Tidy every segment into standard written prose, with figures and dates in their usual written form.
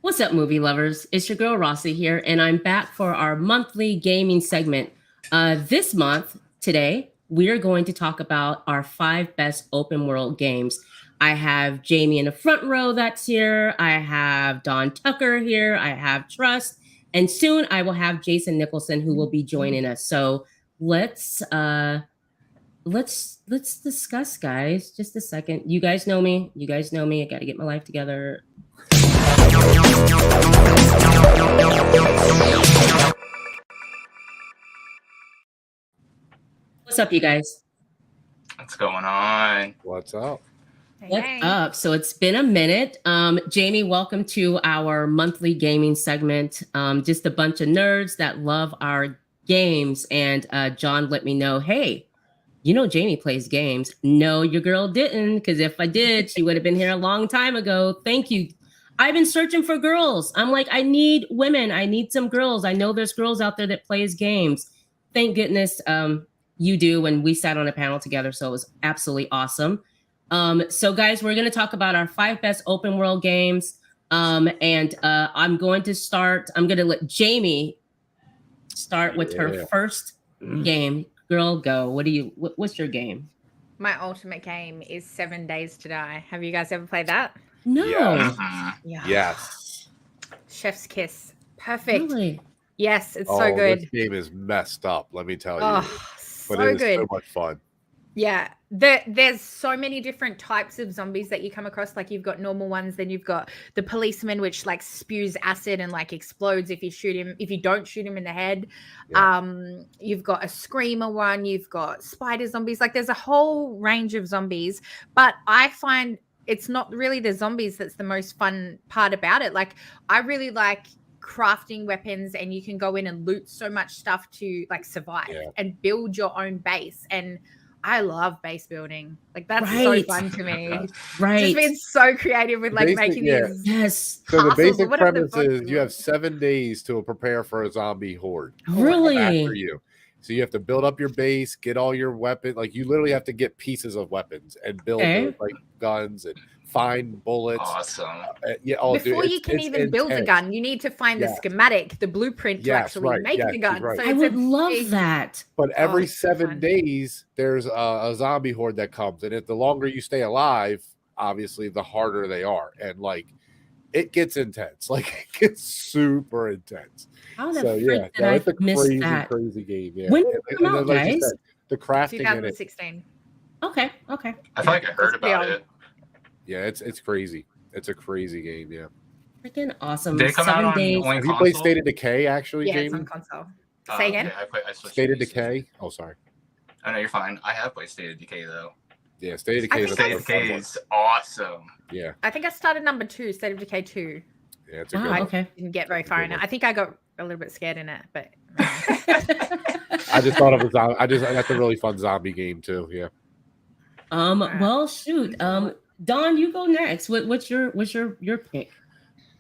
What's up, movie lovers? It's your girl Rossie here, and I'm back for our monthly gaming segment. This month, today, we are going to talk about our 5 best open world games. I have Jamie in the front row that's here. I have Don Tucker here. I have Trust, and soon I will have Jason Nicholson who will be joining us. So let's discuss, guys. Just a second. You guys know me. You guys know me. I got to get my life together. What's up, you guys? What's going on? What's up? What's up? So it's been a minute. Jamie, welcome to our monthly gaming segment. Just a bunch of nerds that love our games. And John let me know, hey, you know Jamie plays games. No, your girl didn't, because if I did, she would have been here a long time ago. Thank you. I've been searching for girls. I'm like, I need women. I need some girls. I know there's girls out there that plays games. Thank goodness you do. When we sat on a panel together, so it was absolutely awesome. So guys, we're going to talk about our 5 best open world games. And I'm going to let Jamie start with her first game. Girl, go. What's your game? My ultimate game is 7 Days to Die. Have you guys ever played that? No. Yeah. Yes. Chef's kiss. Perfect. Really? Yes, it's so good. This game is messed up, let me tell you. Oh, but so it is good. so much fun. Yeah, there's so many different types of zombies that you come across. Like, you've got normal ones, then you've got the policeman, which like spews acid and like explodes if you don't shoot him in the head. Yeah. You've got a screamer one, you've got spider zombies. Like, there's a whole range of zombies, but I find it's not really the zombies that's the most fun part about it. Like, I really like crafting weapons, and you can go in and loot so much stuff to like survive and build your own base. And I love base building. Like, that's so fun to me. Right. Just being so creative with like making these. Yes. So the basic premise is you have 7 days to prepare for a zombie horde. Really? After you. So you have to build up your base, get all your weapons. Like, you literally have to get pieces of weapons and build those, like guns and find bullets. Awesome. Before you can even build the gun, you need to find the schematic, the blueprint to actually make the gun. Right. So I would love that. But every 7 days, there's a zombie horde that comes. And if the longer you stay alive, obviously, the harder they are. And like, it gets intense. Like, it gets super intense. It's a crazy game. Yeah. When did it come out, guys? Said, the crafting 2016. In it. Okay. I feel like I heard about it. Yeah, it's crazy. It's a crazy game. Yeah. Freaking awesome. Did it come 7 days. Have you played State of Decay? Actually, Jamie? It's on console. Say again. I State of Decay. Oh, sorry. Oh no, you're fine. I have played State of Decay though. Yeah, State of Decay is awesome. Yeah. I think I started number 2, State of Decay 2. Yeah, it's a good one. Okay. Didn't get very far in it. I think I got a little bit scared in it, but I just thought of that's a really fun zombie game too. Yeah. Well, shoot. Don, you go next. What's your pick?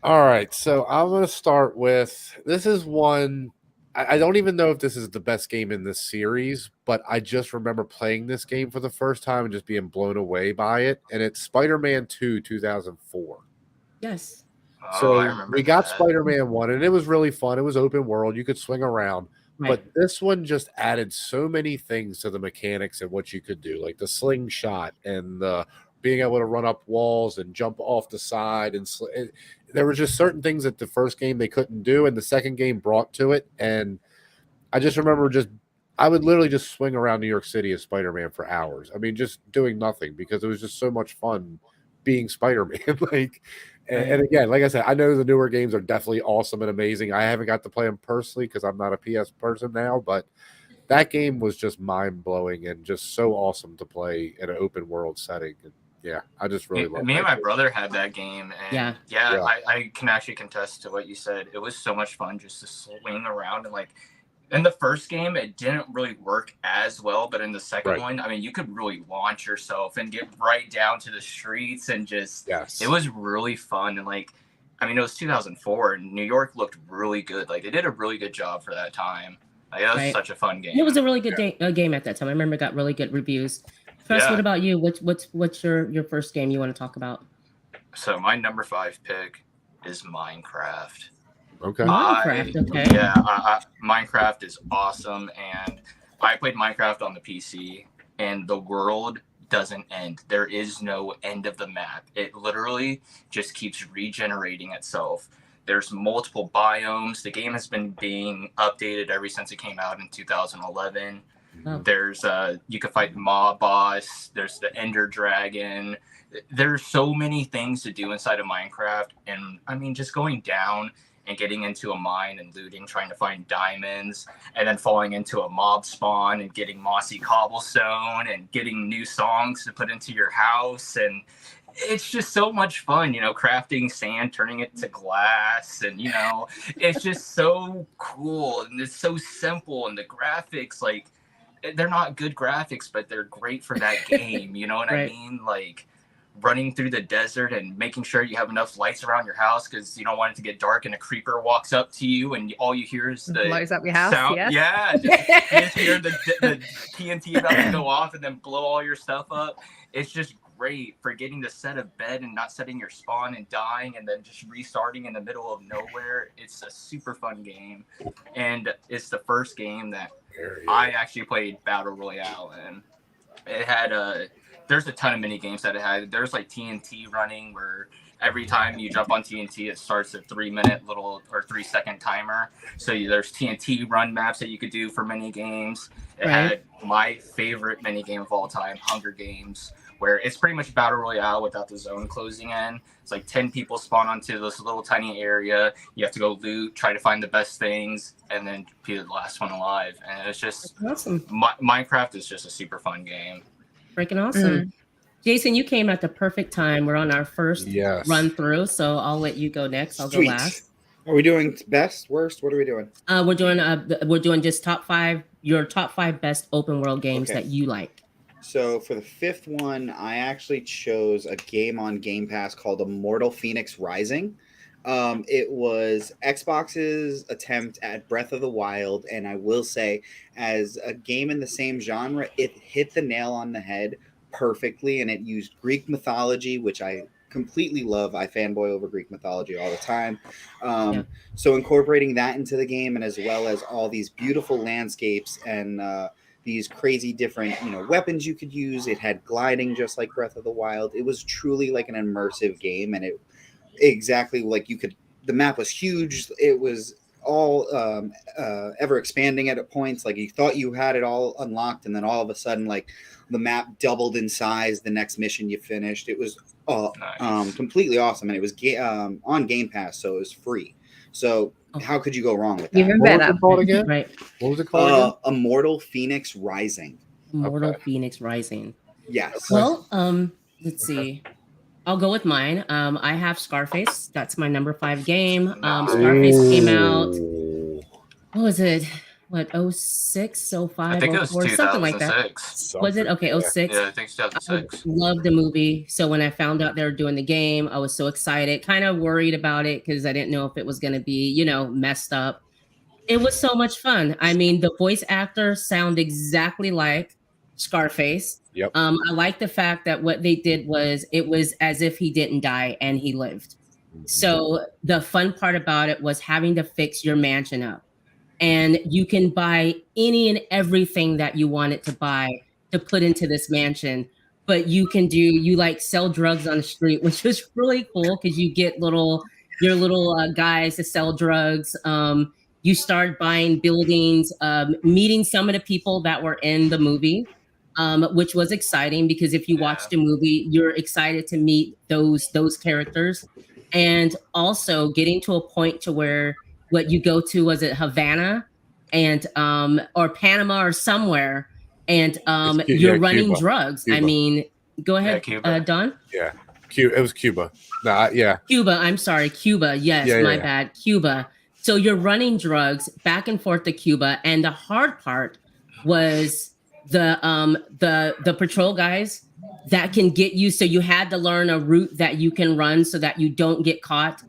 All right, so I'm gonna start with this is one. I don't even know if this is the best game in this series, but I just remember playing this game for the first time and just being blown away by it. And it's Spider-Man 2, 2004. Yes. So we got Spider-Man 1, and it was really fun. It was open world. You could swing around. Right. But this one just added so many things to the mechanics and what you could do, like the slingshot and the being able to run up walls and jump off the side. And there were just certain things that the first game they couldn't do, and the second game brought to it. And I just remember I would literally just swing around New York City as Spider-Man for hours. I mean, just doing nothing because it was just so much fun being Spider-Man. And again, like I said, I know the newer games are definitely awesome and amazing. I haven't got to play them personally because I'm not a PS person now, but that game was just mind-blowing and just so awesome to play in an open world setting. And yeah, I just really love it. Me and my brother had that game, and I can actually contest to what you said. It was so much fun just to swing around, and like in the first game, it didn't really work as well, but in the second one, I mean, you could really launch yourself and get right down to the streets and just, it was really fun. And like, I mean, it was 2004 and New York looked really good. Like, they did a really good job for that time. Like, that was such a fun game. It was a really good game at that time. I remember it got really good reviews. Trust, what about you? What's your first game you want to talk about? So my number 5 pick is Minecraft. Okay. Minecraft is awesome, and I played Minecraft on the PC, and the world doesn't end. There is no end of the map. It literally just keeps regenerating itself. There's multiple biomes. The game has been being updated ever since it came out in 2011. Oh. There's you can fight the mob boss. There's the Ender Dragon. There's so many things to do inside of Minecraft, and I mean, just going down and getting into a mine and looting, trying to find diamonds, and then falling into a mob spawn and getting mossy cobblestone and getting new songs to put into your house. And it's just so much fun, you know, crafting sand, turning it to glass. And, you know, it's just so cool. And it's so simple. And the graphics, like, they're not good graphics, but they're great for that game. You know what I mean? Like, running through the desert and making sure you have enough lights around your house because you don't want it to get dark and a creeper walks up to you and all you hear is the blows up your house sound. Yes. Yeah, just hear the TNT about to go off and then blow all your stuff up. It's just great for getting to set a bed and not setting your spawn and dying and then just restarting in the middle of nowhere. It's a super fun game, and it's the first game that I actually played Battle Royale in. It had there's a ton of mini games that it had. There's like TNT running, where every time you jump on TNT, it starts a 3-minute little or 3-second timer. So there's TNT run maps that you could do for mini games. It had my favorite mini game of all time, Hunger Games, where it's pretty much Battle Royale without the zone closing in. It's like 10 people spawn onto this little tiny area. You have to go loot, try to find the best things, and then be the last one alive. And it's just awesome. Minecraft is just a super fun game. Freaking awesome. Jason, you came at the perfect time. We're on our first run through, so I'll let you go next. I'll go last. Are we doing best, worst? What are we doing? We're doing just top 5, your top 5 best open world games that you like. So for the 5th one, I actually chose a game on Game Pass called Immortal Phoenix Rising. It was Xbox's attempt at Breath of the Wild, and I will say, as a game in the same genre, it hit the nail on the head perfectly, and it used Greek mythology, which I completely love. I fanboy over Greek mythology all the time. So incorporating that into the game, and as well as all these beautiful landscapes and these crazy different, you know, weapons you could use. It had gliding just like Breath of the Wild. It was truly like an immersive game, and it exactly like you could, the map was huge. It was all ever expanding at points. Like you thought you had it all unlocked, and then all of a sudden, like the map doubled in size the next mission you finished. It was completely awesome, and it was on Game Pass, so it was free. So how could you go wrong with that? Even better. What was it called again? What was it called again? Immortal Phoenix Rising. Immortal Phoenix Rising. Yes. Well, let's see. I'll go with mine. I have Scarface. That's my number 5 game. Scarface came out. What was it? What, 06, 05, I think it was 04, something like that. Was it? Okay, 06. Yeah, I think 2006. I loved the movie. So when I found out they were doing the game, I was so excited. Kind of worried about it because I didn't know if it was going to be, you know, messed up. It was so much fun. I mean, the voice actors sound exactly like Scarface. Yep. I like the fact that what they did was it was as if he didn't die and he lived. So the fun part about it was having to fix your mansion up. And you can buy any and everything that you wanted to buy to put into this mansion. But you like sell drugs on the street, which was really cool because you get your little guys to sell drugs. You start buying buildings, meeting some of the people that were in the movie, which was exciting because if you watch the movie, you're excited to meet those characters. And also getting to a point to where what you go to, was it Havana and or Panama or somewhere, and you're running Cuba. drugs. Cuba. I mean, go ahead, Don. Yeah, it was Cuba. Cuba. I'm sorry, Cuba. Yes, my bad, Cuba. So you're running drugs back and forth to Cuba, and the hard part was the patrol guys that can get you. So you had to learn a route that you can run so that you don't get caught.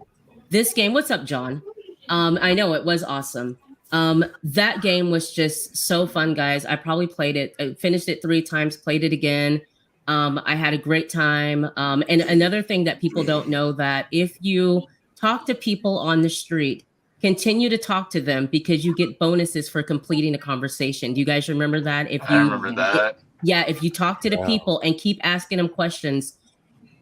This game, what's up, John? I know it was awesome. That game was just so fun, guys. I probably played it, finished it 3 times, played it again. I had a great time. And another thing that people don't know, that if you talk to people on the street. Continue to talk to them because you get bonuses for completing a conversation. Do you guys remember that? I remember that. If you talk to the people and keep asking them questions,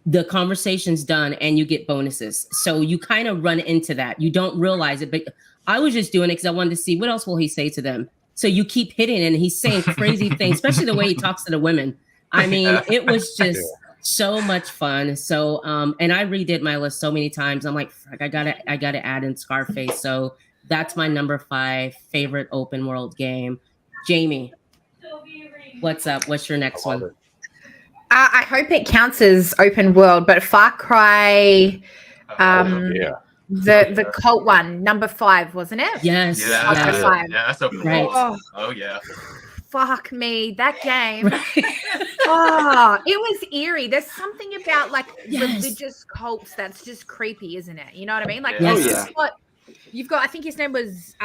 the conversation's done and you get bonuses. So you kind of run into that. You don't realize it, but I was just doing it because I wanted to see what else will he say to them. So you keep hitting and he's saying crazy things, especially the way he talks to the women. I mean, it was just so much fun. So, and I redid my list so many times. I'm like, I gotta add in Scarface. So that's my number 5 favorite open world game. Jamie, what's up? What's your next one? I hope it counts as open world, but Far Cry, the cult one, number 5, wasn't it? Yes. Yeah, that's open world. Oh yeah. Fuck me, that game. Oh, it was eerie. There's something about like religious cults that's just creepy, isn't it? You know what I mean? Like, you've got, I think his name was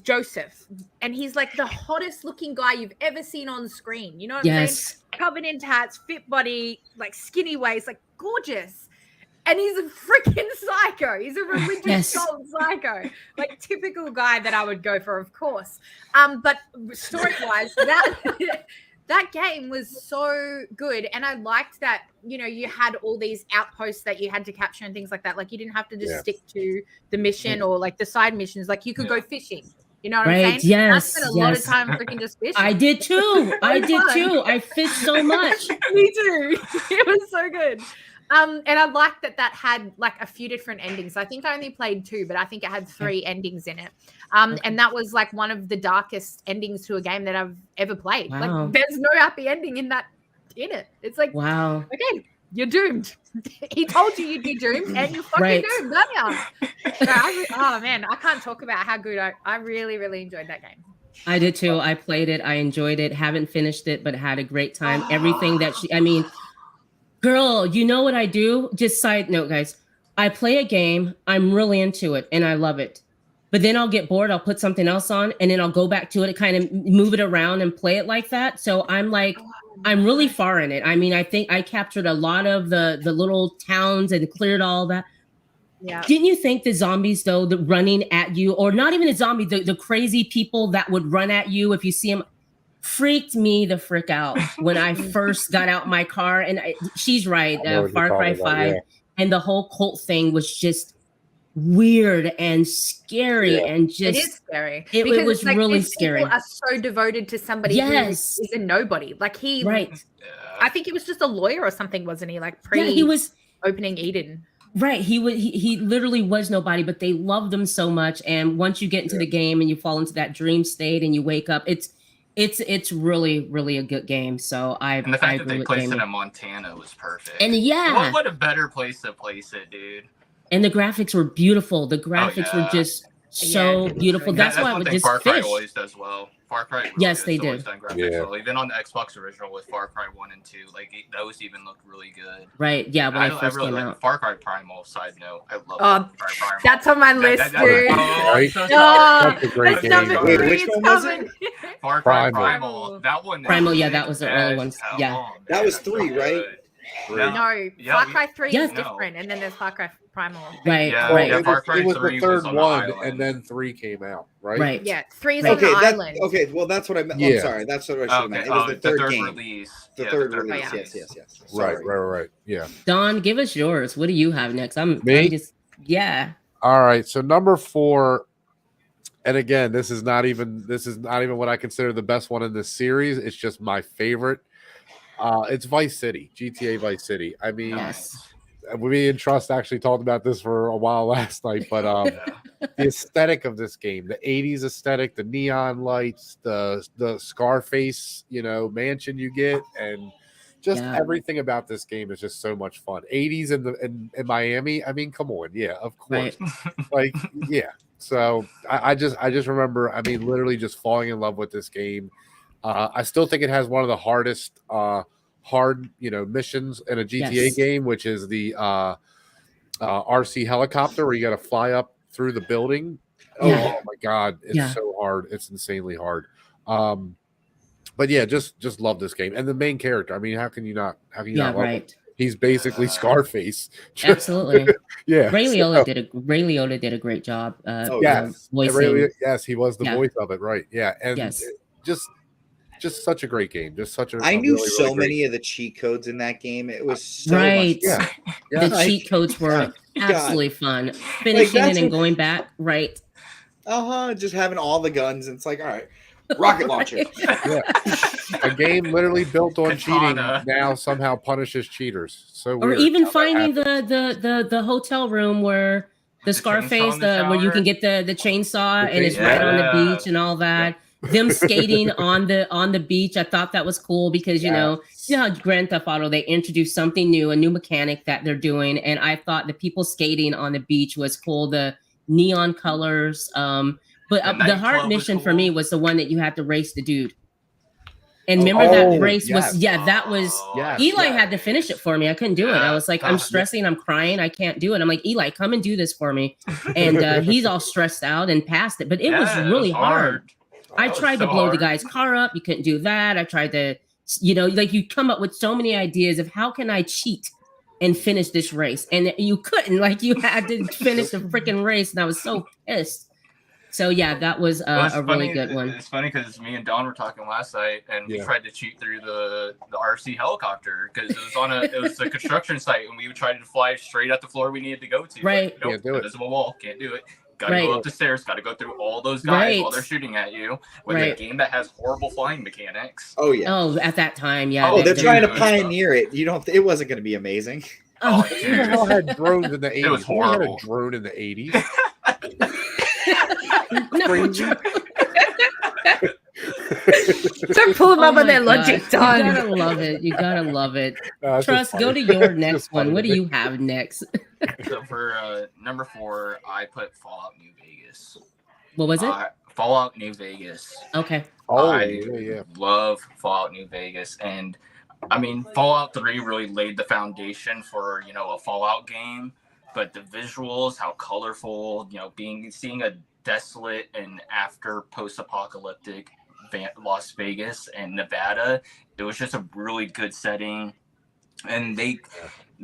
Joseph, and he's like the hottest looking guy you've ever seen on screen. You know what I'm saying? Covered in tats, fit body, like skinny waist, like gorgeous. And he's a freaking psycho. He's a religious cult psycho. Like typical guy that I would go for, of course. But story-wise, that game was so good. And I liked that, you know, you had all these outposts that you had to capture and things like that. Like you didn't have to just stick to the mission or like the side missions. Like you could go fishing. You know what I'm saying? Yes. I spent a lot of time freaking just fishing. I did too. I fished so much. Me too. It was so good. And I liked that had like a few different endings. I think I only played 2, but I think it had 3 endings in it. And that was like one of the darkest endings to a game that I've ever played. Wow. Like there's no happy ending in it. It's like, wow. Okay, you're doomed. He told you you'd be doomed and you're fucking doomed, aren't you? Oh man, I can't talk about how good I really, really enjoyed that game. I did too. I played it. I enjoyed it. Haven't finished it, but had a great time. Everything that girl, you know what I do? Just side note, guys. I play a game. I'm really into it and I love it. But then I'll get bored. I'll put something else on and then I'll go back to it and kind of move it around and play it like that. So I'm like, I'm really far in it. I mean, I think I captured a lot of the little towns and cleared all that. Yeah. Didn't you think the zombies, though, the running at you, or not even a zombie, the crazy people that would run at you if you see them, freaked me the frick out when I first got out my car. And she's right, Far Cry 5 and the whole cult thing was just weird and scary and just it is scary. It was like, really scary. People are so devoted to somebody who is a nobody. Like he, I think he was just a lawyer or something, wasn't he? Like he was opening Eden. Right. He literally was nobody, but they loved him so much. And once you get into the game and you fall into that dream state and you wake up, it's really, really a good game. So and the fact that they placed it in Montana was perfect. And what a better place to place it, dude. And the graphics were beautiful. The graphics were just so beautiful. That's why I would just Far Cry fish. Always does well. Far Cry they did. Done graphics well. Even on the Xbox original with Far Cry 1 and 2, like those even look really good. Right. Yeah. When I first really came like out. Far Cry Primal. Side note, I love Far Cry Primal. That's on my list, dude. That's a great game. Which one was it? Far Cry Primal. That one. Primal. Yeah, that was the early one. Yeah. That was 3, right? No, Far Cry 3 is different, and then there's Far Cry Primal. Right. Yeah, Far Cry it was 3 the third was one, and then 3 came out, right? Right. Yeah, 3 is on the island. Okay, well, that's what I meant. I'm sorry, that's what I should have meant. It was the third game. Release. The third release. Yes. Right. Yeah. Don, give us yours. What do you have next? I'm just All right. So number 4, and again, this is not even what I consider the best one in this series. It's just my favorite. It's Vice City, GTA Vice City. I mean, we and Trust actually talked about this for a while last night, but the aesthetic of this game, the 80s aesthetic, the neon lights, the Scarface, mansion you get, and just everything about this game is just so much fun. 80s in Miami. I mean, come on, of course, right. So I just remember, I mean, literally just falling in love with this game. I still think it has one of the hardest missions in a GTA game, which is the RC helicopter where you got to fly up through the building. Oh my God. It's so hard. It's insanely hard. But just love this game. And the main character. I mean, how can you not love him? He's basically Scarface. Absolutely. Yeah. Ray Liotta did a great job. Yes. Voicing. Yes, he was the voice of it, right? Yeah, and yes. Just such a great game. Just such a I knew really, so really many game. of the cheat codes in that game. It was so right. much fun. Yeah. The cheat codes were absolutely fun. Finishing it and going back, right? Just having all the guns, and it's like, all right, rocket launcher. Yeah. A game literally built on cheating now somehow punishes cheaters. So weird. Or even finding the hotel room where the Scarface, where you can get the chainsaw and it's right on the beach and all that. Them skating on the beach, I thought that was cool because you know how Grand Theft Auto, they introduced something new, a new mechanic that they're doing, and I thought the people skating on the beach was cool. The neon colors, but the hard mission for me was the one that you had to race the dude. And remember that race was Eli had to finish it for me. I couldn't do it. I was like, I'm stressing, I'm crying, I can't do it. I'm like, Eli, come and do this for me. And he's all stressed out and passed it, but it was really hard. I tried to blow the guy's car up. You couldn't do that. I tried to, like you come up with so many ideas of how can I cheat and finish this race, and you couldn't. Like you had to finish the freaking race, and I was so pissed. So yeah, that was a really good one. It's funny because me and Don were talking last night, and we tried to cheat through the RC helicopter because it was a construction site, and we tried to fly straight at the floor we needed to go to. Right, nope, can't do it. Invisible wall, can't do it. Gotta go up the stairs, gotta go through all those guys while they're shooting at you with a game that has horrible flying mechanics. Oh yeah. Oh, at that time, they're trying to pioneer it. It wasn't gonna be amazing. Oh, you all had drones in the 80s. It was horrible. We had a drone in the 80s. Don't pull them up on their logic, Don. You gotta love it. You gotta love it. Trust, go to your next one. What do you have next? So for number 4, I put Fallout New Vegas. What was it? Fallout New Vegas. Okay. I love Fallout New Vegas, and I mean Fallout 3 really laid the foundation for a Fallout game. But the visuals, how colorful, seeing a desolate and after post-apocalyptic Las Vegas and Nevada, it was just a really good setting. And the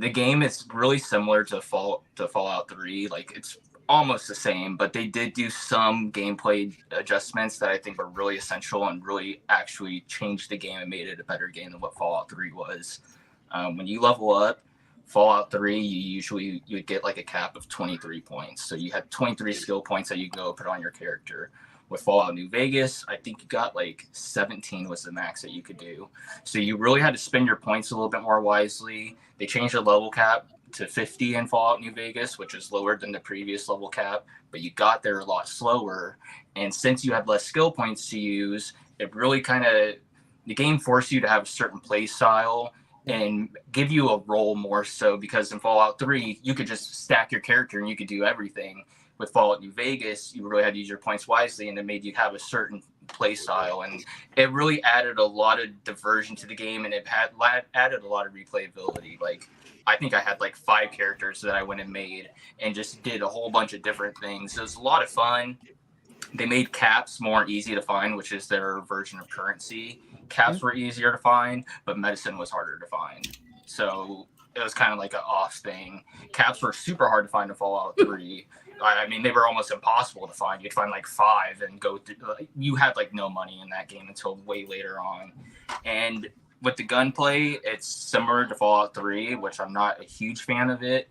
game is really similar to Fallout 3. Like it's almost the same, but they did do some gameplay adjustments that I think were really essential and really actually changed the game and made it a better game than what Fallout 3 was. When you level up, Fallout 3, you would get like a cap of 23 points. So you had 23 skill points that you can go put on your character. With Fallout New Vegas, I think you got like 17 was the max that you could do. So you really had to spend your points a little bit more wisely. They changed the level cap to 50 in Fallout New Vegas, which is lower than the previous level cap, but you got there a lot slower. And since you had less skill points to use, it really the game forced you to have a certain play style and give you a role more so, because in Fallout 3, you could just stack your character and you could do everything. With Fallout New Vegas, you really had to use your points wisely, and it made you have a certain play style. And it really added a lot of diversion to the game, and it had added a lot of replayability. Like, I think I had like 5 characters that I went and made and just did a whole bunch of different things. It was a lot of fun. They made caps more easy to find, which is their version of currency. Caps were easier to find, but medicine was harder to find. So it was kind of like an off thing. Caps were super hard to find in Fallout 3. I mean, they were almost impossible to find. You'd find like 5 and go through. You had like no money in that game until way later on. And with the gunplay, it's similar to Fallout 3, which I'm not a huge fan of it.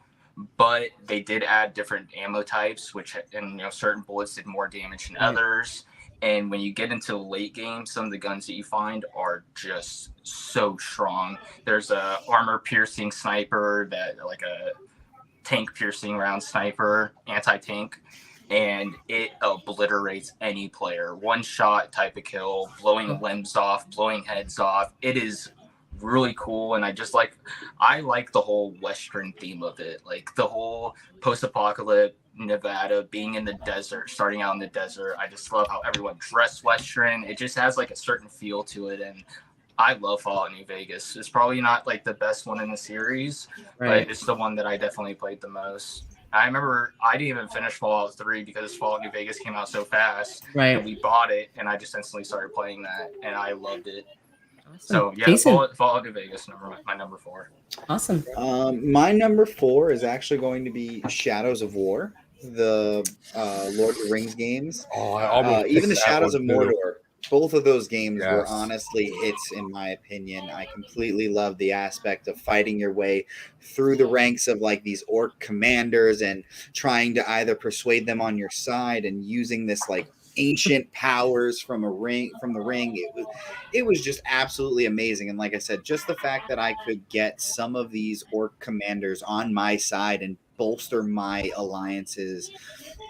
But they did add different ammo types, and certain bullets did more damage than others. And when you get into the late game, some of the guns that you find are just so strong. There's a armor-piercing sniper like a tank-piercing round sniper, anti-tank, and it obliterates any player. One-shot type of kill, blowing limbs off, blowing heads off. It is really cool, and I like the whole Western theme of it, like the whole post-apocalypse Nevada, being in the desert, starting out in the desert. I just love how everyone dressed Western. It just has like a certain feel to it, and I love Fallout New Vegas. It's probably not like the best one in the series, but it's the one that I definitely played the most. I remember I didn't even finish Fallout 3 because Fallout New Vegas came out so fast, and we bought it, and I just instantly started playing that, and I loved it. Awesome. So yeah, Fallout New Vegas, my number 4. Awesome. My number 4 is actually going to be Shadows of War, the Lord of the Rings games. Oh, I almost even the picked that Shadows of one, too. Mordor. Both of those games were Yes. honestly hits, in my opinion. I completely love the aspect of fighting your way through the ranks of like these orc commanders and trying to either persuade them on your side and using this like ancient powers from the ring. It was just absolutely amazing. And like I said, just the fact that I could get some of these orc commanders on my side and bolster my alliances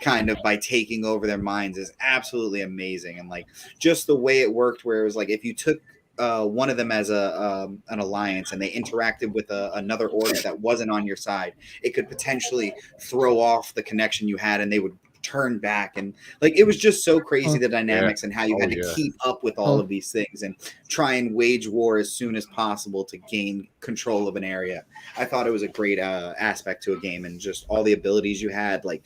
kind of by taking over their minds is absolutely amazing. And like just the way it worked, where it was like if you took one of them as an alliance and they interacted with another orc that wasn't on your side, it could potentially throw off the connection you had, and they would turn back. And like it was just so crazy, the dynamics and how you had to keep up with all of these things and try and wage war as soon as possible to gain control of an area. I thought it was a great aspect to a game, and just all the abilities you had, like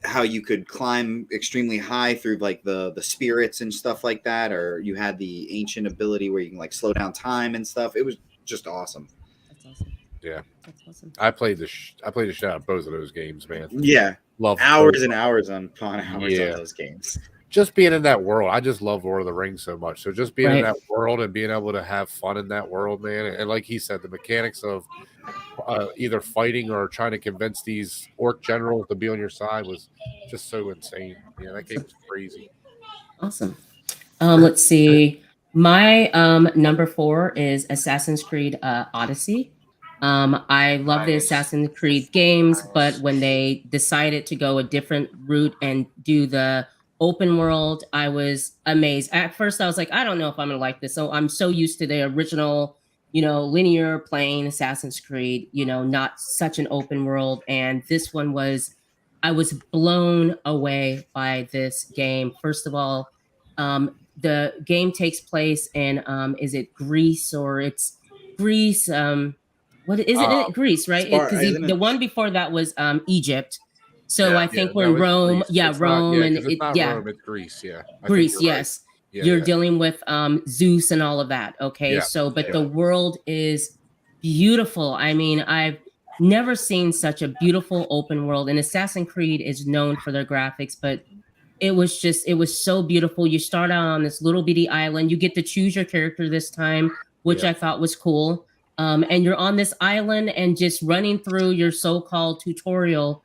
how you could climb extremely high through like the spirits and stuff like that, or you had the ancient ability where you can like slow down time and stuff. It was just awesome. That's awesome. Yeah, that's awesome. I played the shit out of both of those games, man. Yeah, love hours and hours upon hours on those games. Just being in that world, I just love Lord of the Rings so much. So just being in that world and being able to have fun in that world, man. And like he said, the mechanics of either fighting or trying to convince these orc generals to be on your side was just so insane. Yeah, that game was crazy. Awesome. Let's see. My number 4 is Assassin's Creed Odyssey. I love the Assassin's Creed games, but when they decided to go a different route and do the open world, I was amazed. At first, I was like, I don't know if I'm gonna like this. So I'm so used to the original, linear plain Assassin's Creed, not such an open world. And this one I was blown away by this game. First of all, the game takes place in, is it Greece or it's Greece? What isn't it Greece, right? Because the one before that was Egypt. So I think we're in Rome. Rome. Rome, it's Greece. Yeah. Greece, yes. Right. You're dealing with Zeus and all of that. Okay. So, but the world is beautiful. I mean, I've never seen such a beautiful open world. And Assassin's Creed is known for their graphics, but it was so beautiful. You start out on this little bitty island. You get to choose your character this time, which I thought was cool. And you're on this island and just running through your so-called tutorial.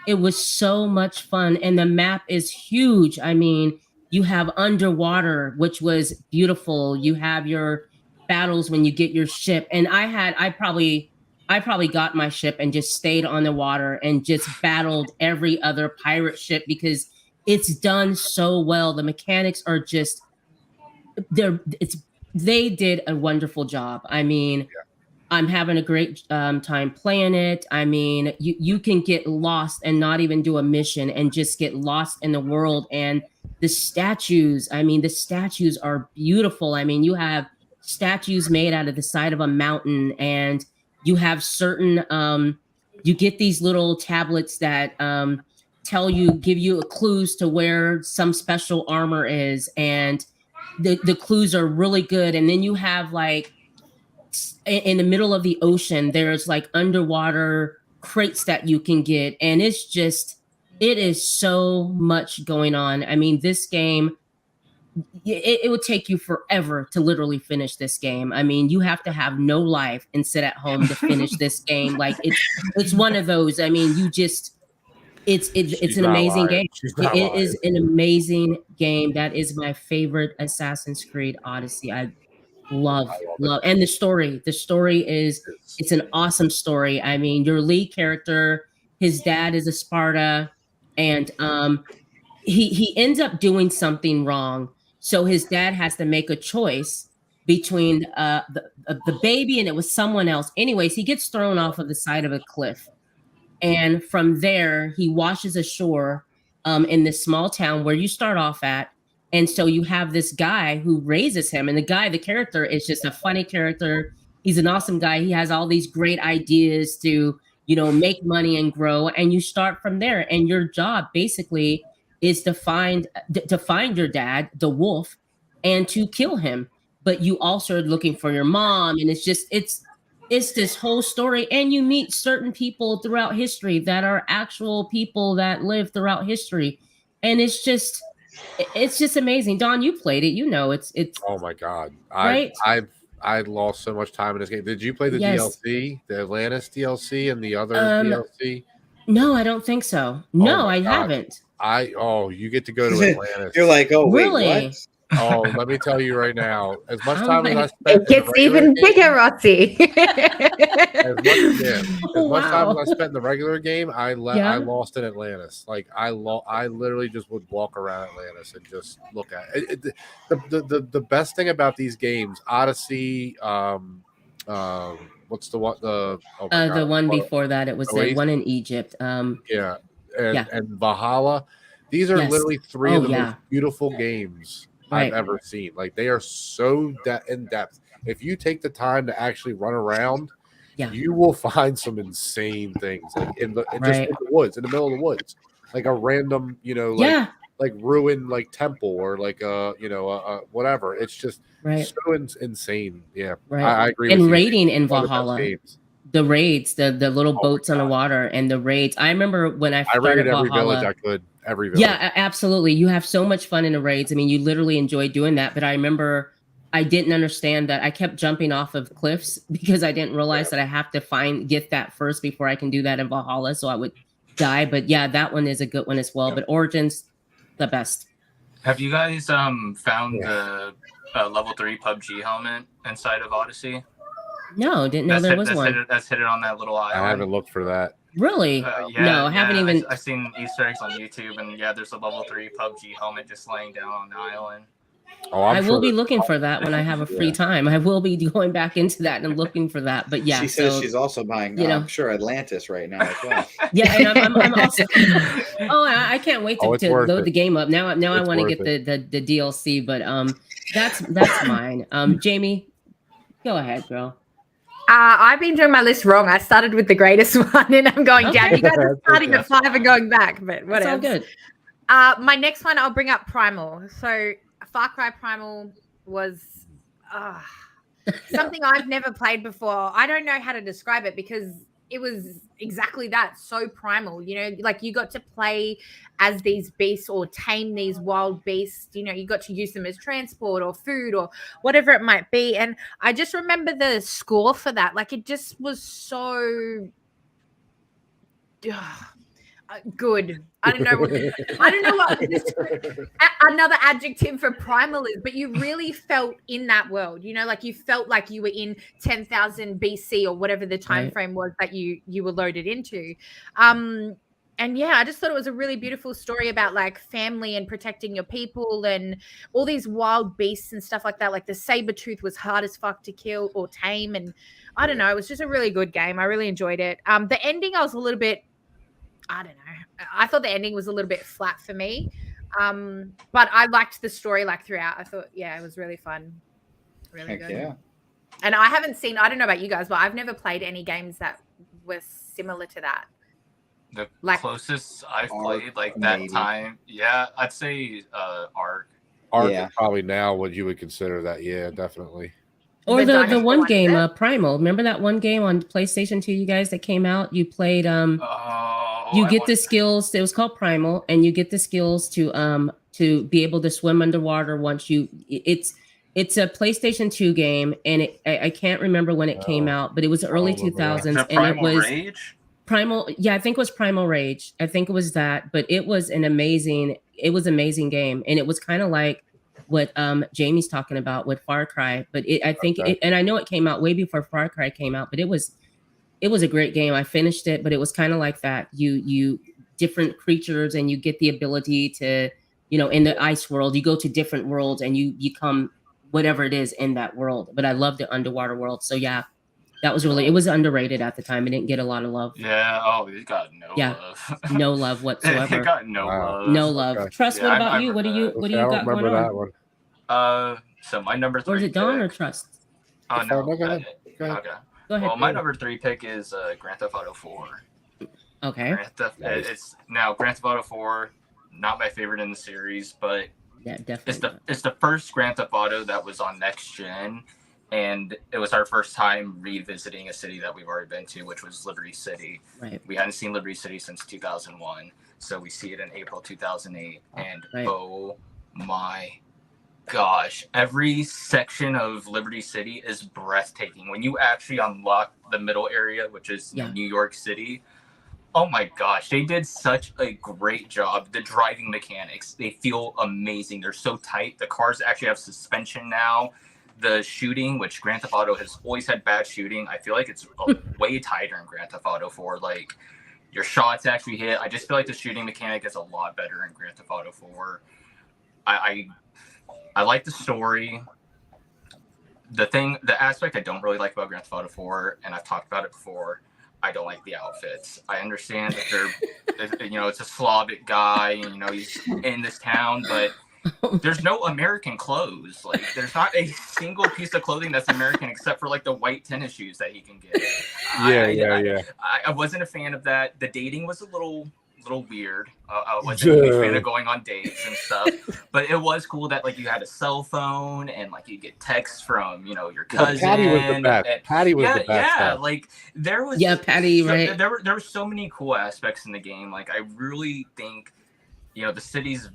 It was so much fun. And the map is huge. I mean, you have underwater, which was beautiful. You have your battles when you get your ship. And I probably got my ship and just stayed on the water and just battled every other pirate ship because it's done so well. The mechanics are just they did a wonderful job. I mean, I'm having a great time playing it. I mean, you can get lost and not even do a mission and just get lost in the world. And the statues are beautiful. I mean, you have statues made out of the side of a mountain, and you have certain you get these little tablets that give you clues to where some special armor is, and the clues are really good. And then you have like in the middle of the ocean, there's like underwater crates that you can get, and it is so much going on. I mean, this game, it would take you forever to literally finish this game. I mean, you have to have no life and sit at home to finish this game. Like it's one of those. I mean, it's an amazing game. It is an amazing game. That is my favorite Assassin's Creed Odyssey. I love. And the story it's an awesome story. I mean, your lead character, his dad is a Sparta, and he ends up doing something wrong. So his dad has to make a choice between the baby, and it was someone else. Anyways, he gets thrown off of the side of a cliff. And from there, he washes ashore in this small town where you start off at. And so you have this guy who raises him. And the character is just a funny character. He's an awesome guy. He has all these great ideas to, make money and grow. And you start from there. And your job basically is to find your dad, the wolf, and to kill him. But you also are looking for your mom. And it's it's this whole story, and you meet certain people throughout history that are actual people that live throughout history, and it's just amazing. Don, you played it, you know, it's oh my god, right. I lost so much time in this game. Did you play the DLC, the Atlantis DLC, and the other DLC? No, I don't think so. No, I haven't. You get to go to Atlantis. You're like, oh wait, really? what? Oh, let me tell you right now. As much time as I spent, it gets even bigger, Rossie. as much time as I spent in the regular game, I lost in Atlantis. Like I literally just would walk around Atlantis and just look at it. The best thing about these games, Odyssey, what's the one the one before that? It was the one in Egypt. And Valhalla. These are literally three of the most beautiful games I've ever seen. Like they are so in depth. If you take the time to actually run around, you will find some insane things. Like in the woods, in the middle of the woods, like a random, like ruined like temple or like whatever. It's just so insane. Yeah, I agree. And with raiding you. in Valhalla. The raids, the little boats on the water, and the raids. I remember when I started raided every Valhalla, village I could. Every village. Yeah, absolutely. You have so much fun in the raids. I mean, you literally enjoy doing that. But I remember I didn't understand that. I kept jumping off of cliffs because I didn't realize that I have to get that first before I can do that in Valhalla. So I would die. But yeah, that one is a good one as well. But Origins, the best. Have you guys found the level 3 PUBG helmet inside of Odyssey? No, didn't know there was one. That's hidden on that little island. I haven't looked for that. Really? No, I haven't even. I've seen Easter eggs on YouTube, and there's a level 3 PUBG helmet just laying down on the island. Oh, I will be looking for that when I have a free time. I will be going back into that and looking for that. But yeah, she says she's also buying, I'm sure, Atlantis right now as well. Yeah, and I'm also. Oh, I can't wait to load the game up. Now I want to get the DLC, but that's mine. Jamie, go ahead, girl. I've been doing my list wrong. I started with the greatest one, and I'm going down. You guys are starting at 5 and going back, but whatever. It's all good. My next one, I'll bring up Primal. So Far Cry Primal was something I've never played before. I don't know how to describe it because it was exactly that, so primal. Like you got to play as these beasts or tame these wild beasts. You got to use them as transport or food or whatever it might be. And I just remember the score for that. Like it just was so good. I don't know what another adjective for primal is, but you really felt in that world. Like you felt like you were in 10,000 BC or whatever the time frame was that you were loaded into. And yeah, I just thought it was a really beautiful story about like family and protecting your people and all these wild beasts and stuff like that. Like the saber-tooth was hard as fuck to kill or tame. And I don't know, it was just a really good game. I really enjoyed it. The ending, I was a little bit, I don't know. I thought the ending was a little bit flat for me. But I liked the story like throughout. I thought, it was really fun. Really good. Yeah. And I haven't seen, I don't know about you guys, but I've never played any games that were similar to that. The closest I've played that time, I'd say Ark. Ark is probably now what you would consider that. Yeah, definitely. Or the one game, Primal. Remember that one game on PlayStation 2, you guys, that came out? You played you get the skills. It was called Primal, and you get the skills to be able to swim underwater once you. It's a PlayStation 2 game, and I can't remember when it came out, but it was early 2000s, and it was Rage? Primal. Yeah, I think it was Primal Rage. I think it was that, but it was an amazing game, and it was kind of like what Jamie's talking about with Far Cry, but and I know it came out way before Far Cry came out, but it was a great game. I finished it, but it was kind of like that. You different creatures, and you get the ability to, in the ice world, you go to different worlds and you become whatever it is in that world. But I love the underwater world. So yeah, that was it was underrated at the time. It didn't get a lot of love. Yeah. Oh, it got no love. No love whatsoever. It got no love. No love. Okay. Trust, what about you? What do you got going on? That one. So my number 3. Or is it Dawn or Trust? Oh no. Go ahead. Okay. Go ahead. Well, my number 3 pick is Grand Theft Auto 4. Okay. It's Grand Theft Auto 4, not my favorite in the series, but yeah, definitely. It's the first Grand Theft Auto that was on next gen, and it was our first time revisiting a city that we've already been to, which was Liberty City. Right. We hadn't seen Liberty City since 2001, so we see it in April 2008, and oh my gosh, every section of Liberty City is breathtaking. When you actually unlock the middle area, which is New York City, oh my gosh, they did such a great job. The driving mechanics, they feel amazing. They're so tight. The cars actually have suspension now. The shooting, which Grand Theft Auto has always had bad shooting, I feel like it's way tighter in Grand Theft Auto 4. Like, your shots actually hit. I just feel like the shooting mechanic is a lot better in Grand Theft Auto 4. I like the story. The aspect I don't really like about Grand Theft Auto 4, and I've talked about it before, I don't like the outfits. I understand that they're, it's a Slavic guy, and, he's in this town, but there's no American clothes. Like, there's not a single piece of clothing that's American except for, like, the white tennis shoes that he can get. I wasn't a fan of that. The dating was a little weird. I wasn't a huge fan of going on dates and stuff, but it was cool that, like, you had a cell phone and, like, you get texts from, your cousin. Patty was the best. Patty was the best. Yeah, like, there was Patty, right? There were so many cool aspects in the game. Like, I really think, the city's,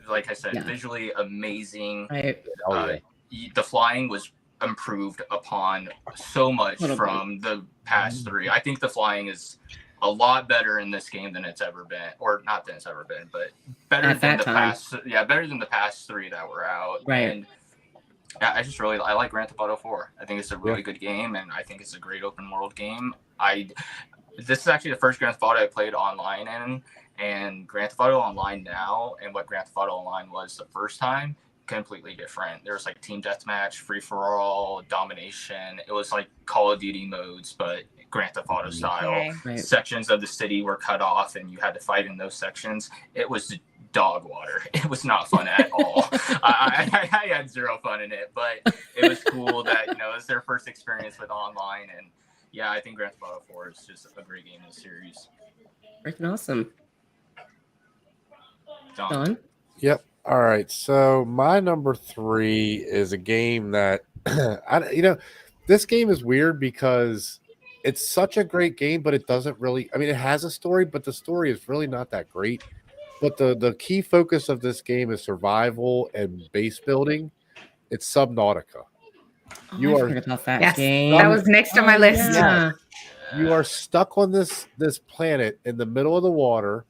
like I said, visually amazing. Right. The flying was improved upon so much from the past three. I think the flying is a lot better in this game than it's ever been, or not than it's ever been, but better than the past. Yeah, better than the past three that were out. Right. And I like Grand Theft Auto 4. I think it's a really good game, and I think it's a great open world game. This is actually the first Grand Theft Auto I played online in, and Grand Theft Auto Online now and what Grand Theft Auto Online was the first time, completely different. There was like team deathmatch, free for all, domination. It was like Call of Duty modes, but Grand Theft Auto style. Right. Sections of the city were cut off, and you had to fight in those sections. It was dog water. It was not fun at all. I had zero fun in it, but it was cool that it was their first experience with online, and I think Grand Theft Auto 4 is just a great game in the series. Freaking awesome. Don? Yep. All right. So my number 3 is a game that this game is weird because it's such a great game, but it doesn't really. I mean, it has a story, but the story is really not that great. But the key focus of this game is survival and base building. It's Subnautica. You are heard about that game. That was next on my list. Yeah. You are stuck on this planet in the middle of the water,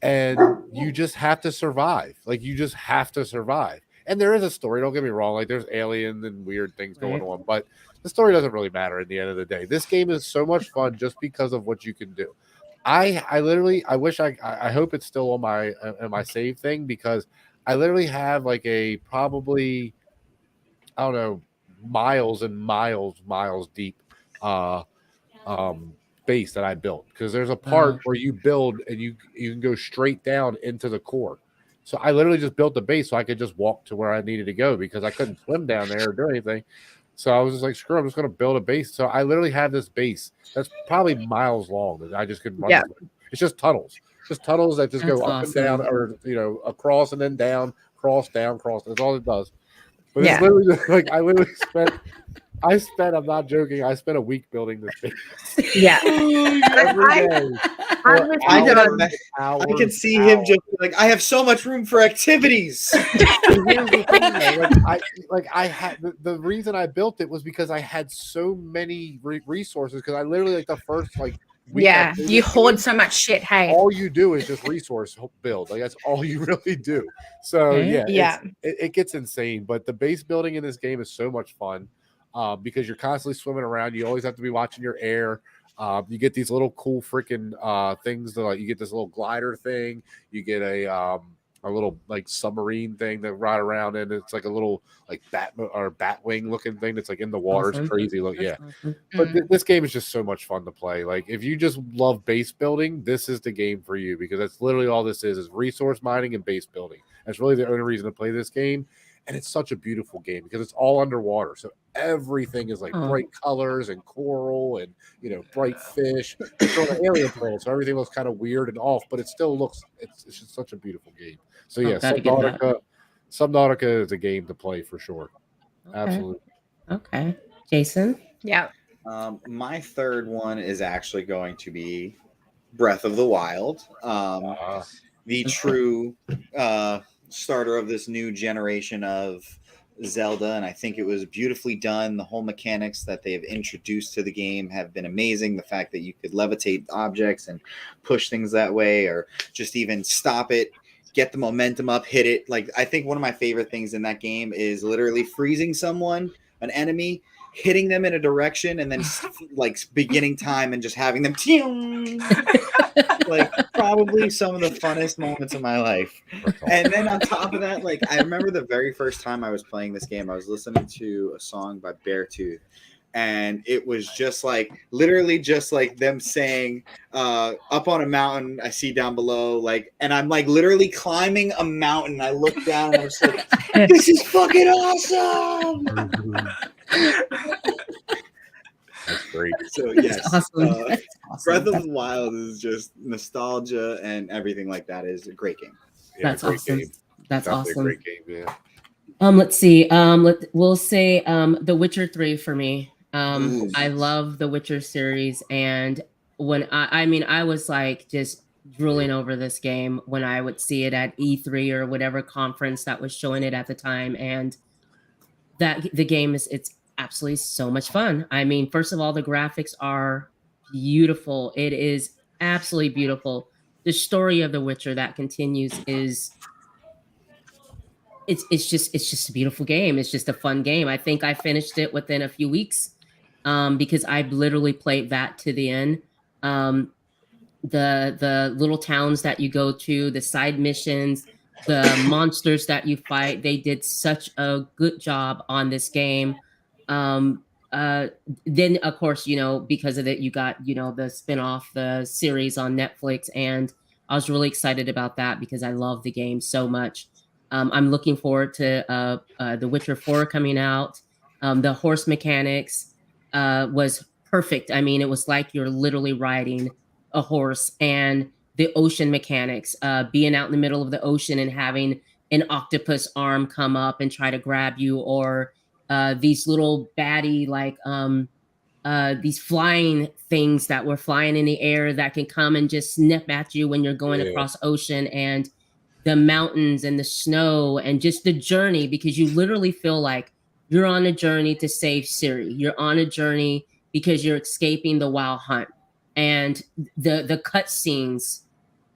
and you just have to survive. Like, you just have to survive. And there is a story. Don't get me wrong. Like, there's aliens and weird things going on, but the story doesn't really matter at the end of the day. This game is so much fun just because of what you can do. I literally, I wish I hope it's still on my save thing, because I literally have like a probably, I don't know, miles and miles deep base that I built, because there's a part where you build and you can go straight down into the core. So I literally just built the base so I could just walk to where I needed to go, because I couldn't swim down there or do anything. So I was just like, screw it, I'm just going to build a base. So I literally have this base that's probably miles long that I just could run. It's just tunnels. Just tunnels that just go up and down, or across and then down, cross, down, cross. That's all it does. But it's literally like I spent, I'm not joking, I spent a week building this base. Yeah. Every day. I can see him just like, I have so much room for activities. I had the reason I built it was because I had so many resources, because I literally, like, the first week, you hoard so much shit. Hey, all you do is just resource build. Like, that's all you really do. So it gets insane. But the base building in this game is so much fun, because you're constantly swimming around. You always have to be watching your air. You get these little cool freaking things that, like, you get this little glider thing. You get a little, like, submarine thing that ride around, and it's like a little, like, batwing looking thing that's like in the water. It's crazy. Look, But this game is just so much fun to play. Like, if you just love base building, this is the game for you, because that's literally all this is resource mining and base building. That's really the only reason to play this game. And it's such a beautiful game because it's all underwater. So everything is like bright colors and coral and, bright fish. It's on an alien planet, so everything looks kind of weird and off, but it still looks, it's just such a beautiful game. So Subnautica is a game to play for sure. Absolutely. Okay. Jason? Yeah. My third one is actually going to be Breath of the Wild. The true starter of this new generation of Zelda, and I think it was beautifully done. The whole mechanics that they have introduced to the game have been amazing. The fact that you could levitate objects and push things that way, or just even stop it, get the momentum up, hit it. Like, I think one of my favorite things in that game is literally freezing someone, an enemy, hitting them in a direction, and then like beginning time and just having them like probably some of the funnest moments of my life. And then on top of that, like, I remember the very first time I was playing this game, I was listening to a song by Beartooth, and it was just like literally just like them saying up on a mountain I see down below, like, and I'm like literally climbing a mountain. I look down and I was like, this is fucking awesome. That's great. So yes, Awesome. Breath of the Wild is just nostalgia, and everything like that is a great game. Yeah, That's great awesome. game. That's Definitely awesome. a great game, yeah. Let's see. We'll say The Witcher 3 for me. I love the Witcher series, and when I was like just drooling over this game when I would see it at E3 or whatever conference that was showing it at the time, and that the game it's absolutely so much fun. I mean, first of all, the graphics are beautiful. It is absolutely beautiful. The story of The Witcher that continues is it's just a beautiful game. It's just a fun game. I think I finished it within a few weeks because I literally played that to the end. The little towns that you go to, the side missions, the monsters that you fight, they did such a good job on this game. Then of course, because of it, you got, the spin-off, the series on Netflix, and I was really excited about that because I love the game so much. I'm looking forward to The Witcher 4 coming out. The horse mechanics was perfect. I mean, it was like you're literally riding a horse, and the ocean mechanics, being out in the middle of the ocean and having an octopus arm come up and try to grab you, or these little baddie, like these flying things that were flying in the air that can come and just snip at you when you're going across ocean, and the mountains and the snow and just the journey, because you literally feel like you're on a journey to save Ciri. You're on a journey because you're escaping the wild hunt. And the cut scenes,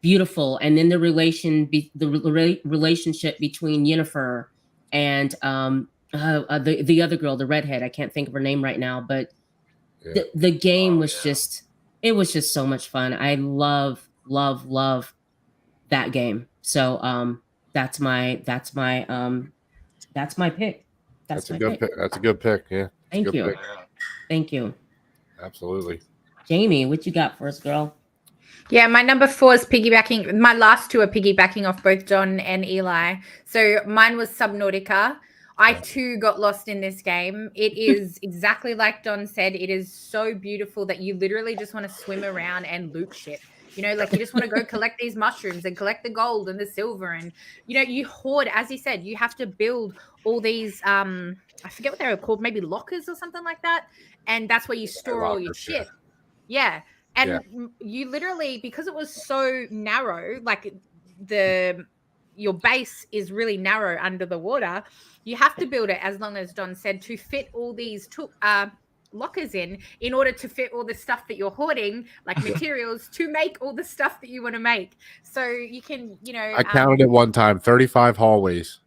beautiful. And then the relationship between Yennefer and the other girl, the redhead. I can't think of her name right now, but the game was just so much fun. I love that game. So that's my pick. That's a good pick. That's a good pick. Yeah. Thank you. Thank you. Absolutely. Jamie, what you got for us, girl? Yeah, my number 4 is piggybacking. My last two are piggybacking off both John and Eli. So mine was Subnautica. I too got lost in this game. It is exactly like Don said. It is so beautiful that you literally just want to swim around and loot shit. Like you just want to go collect these mushrooms and collect the gold and the silver. And, you hoard, as he said, you have to build all these, I forget what they were called, maybe lockers or something like that. And that's where you store all your shit. Yeah. And you literally, because it was so narrow, like your base is really narrow under the water, you have to build it, as long as Don said, to fit all these lockers in order to fit all the stuff that you're hoarding, like materials, to make all the stuff that you want to make. So you can, I counted it one time, 35 hallways.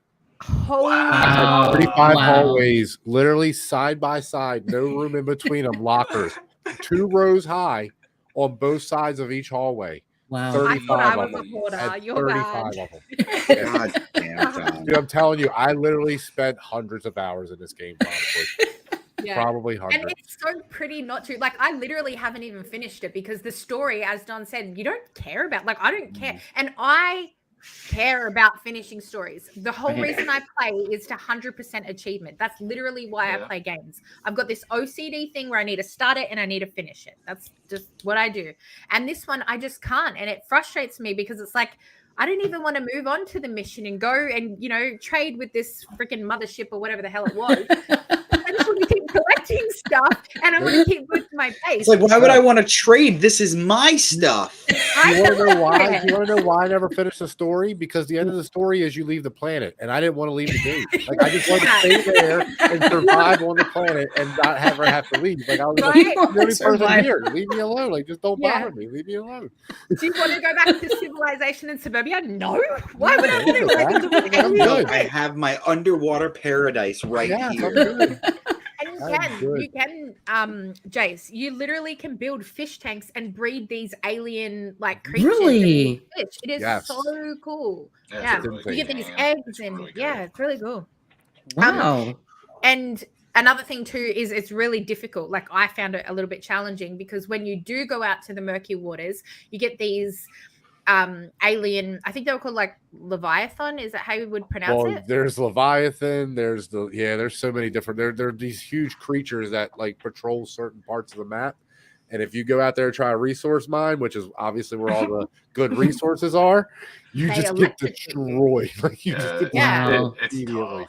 Wow. 35 hallways, literally side by side, no room in between them, lockers, 2 rows high on both sides of each hallway. Wow. 35 of them. You're 35 bad. of them. God damn, John. Dude, I'm telling you, I literally spent hundreds of hours in this game, probably. Probably hundreds. And it's so pretty not to. Like, I literally haven't even finished it because the story, as Don said, you don't care about. Like, I don't care. And I care about finishing stories. The whole reason I play is to 100% achievement. That's literally why I play games. I've got this OCD thing where I need to start it and I need to finish it. That's just what I do. And this one, I just can't. And it frustrates me because it's like, I don't even want to move on to the mission and go and, trade with this freaking mothership or whatever the hell it was. just want to keep collecting stuff, and I want to keep boosting my base. It's like, why would I want to trade? This is my stuff. You want to know why? You want to know why I never finished the story? Because the end of the story is you leave the planet, and I didn't want to leave the game. Like I just wanted to stay there and survive on the planet and not ever have to leave. Like I was like, the only person here. Leave me alone. Like just don't bother me. Leave me alone. Do you want to go back to civilization and suburbia? No. Why would I want to? No, I have my underwater paradise right here. And you can, Jace, you literally can build fish tanks and breed these alien like creatures. Really? Fish. It is so cool. Yeah, you get these eggs, and it's really cool. Wow. And another thing too is it's really difficult. Like I found it a little bit challenging because when you do go out to the murky waters, you get these alien, I think they were called like Leviathan. Is that how you would pronounce it? There's Leviathan. There's there's so many different. There are these huge creatures that like patrol certain parts of the map. And if you go out there and try a resource mine, which is obviously where all the good resources are, you just get destroyed. Like you just get destroyed immediately.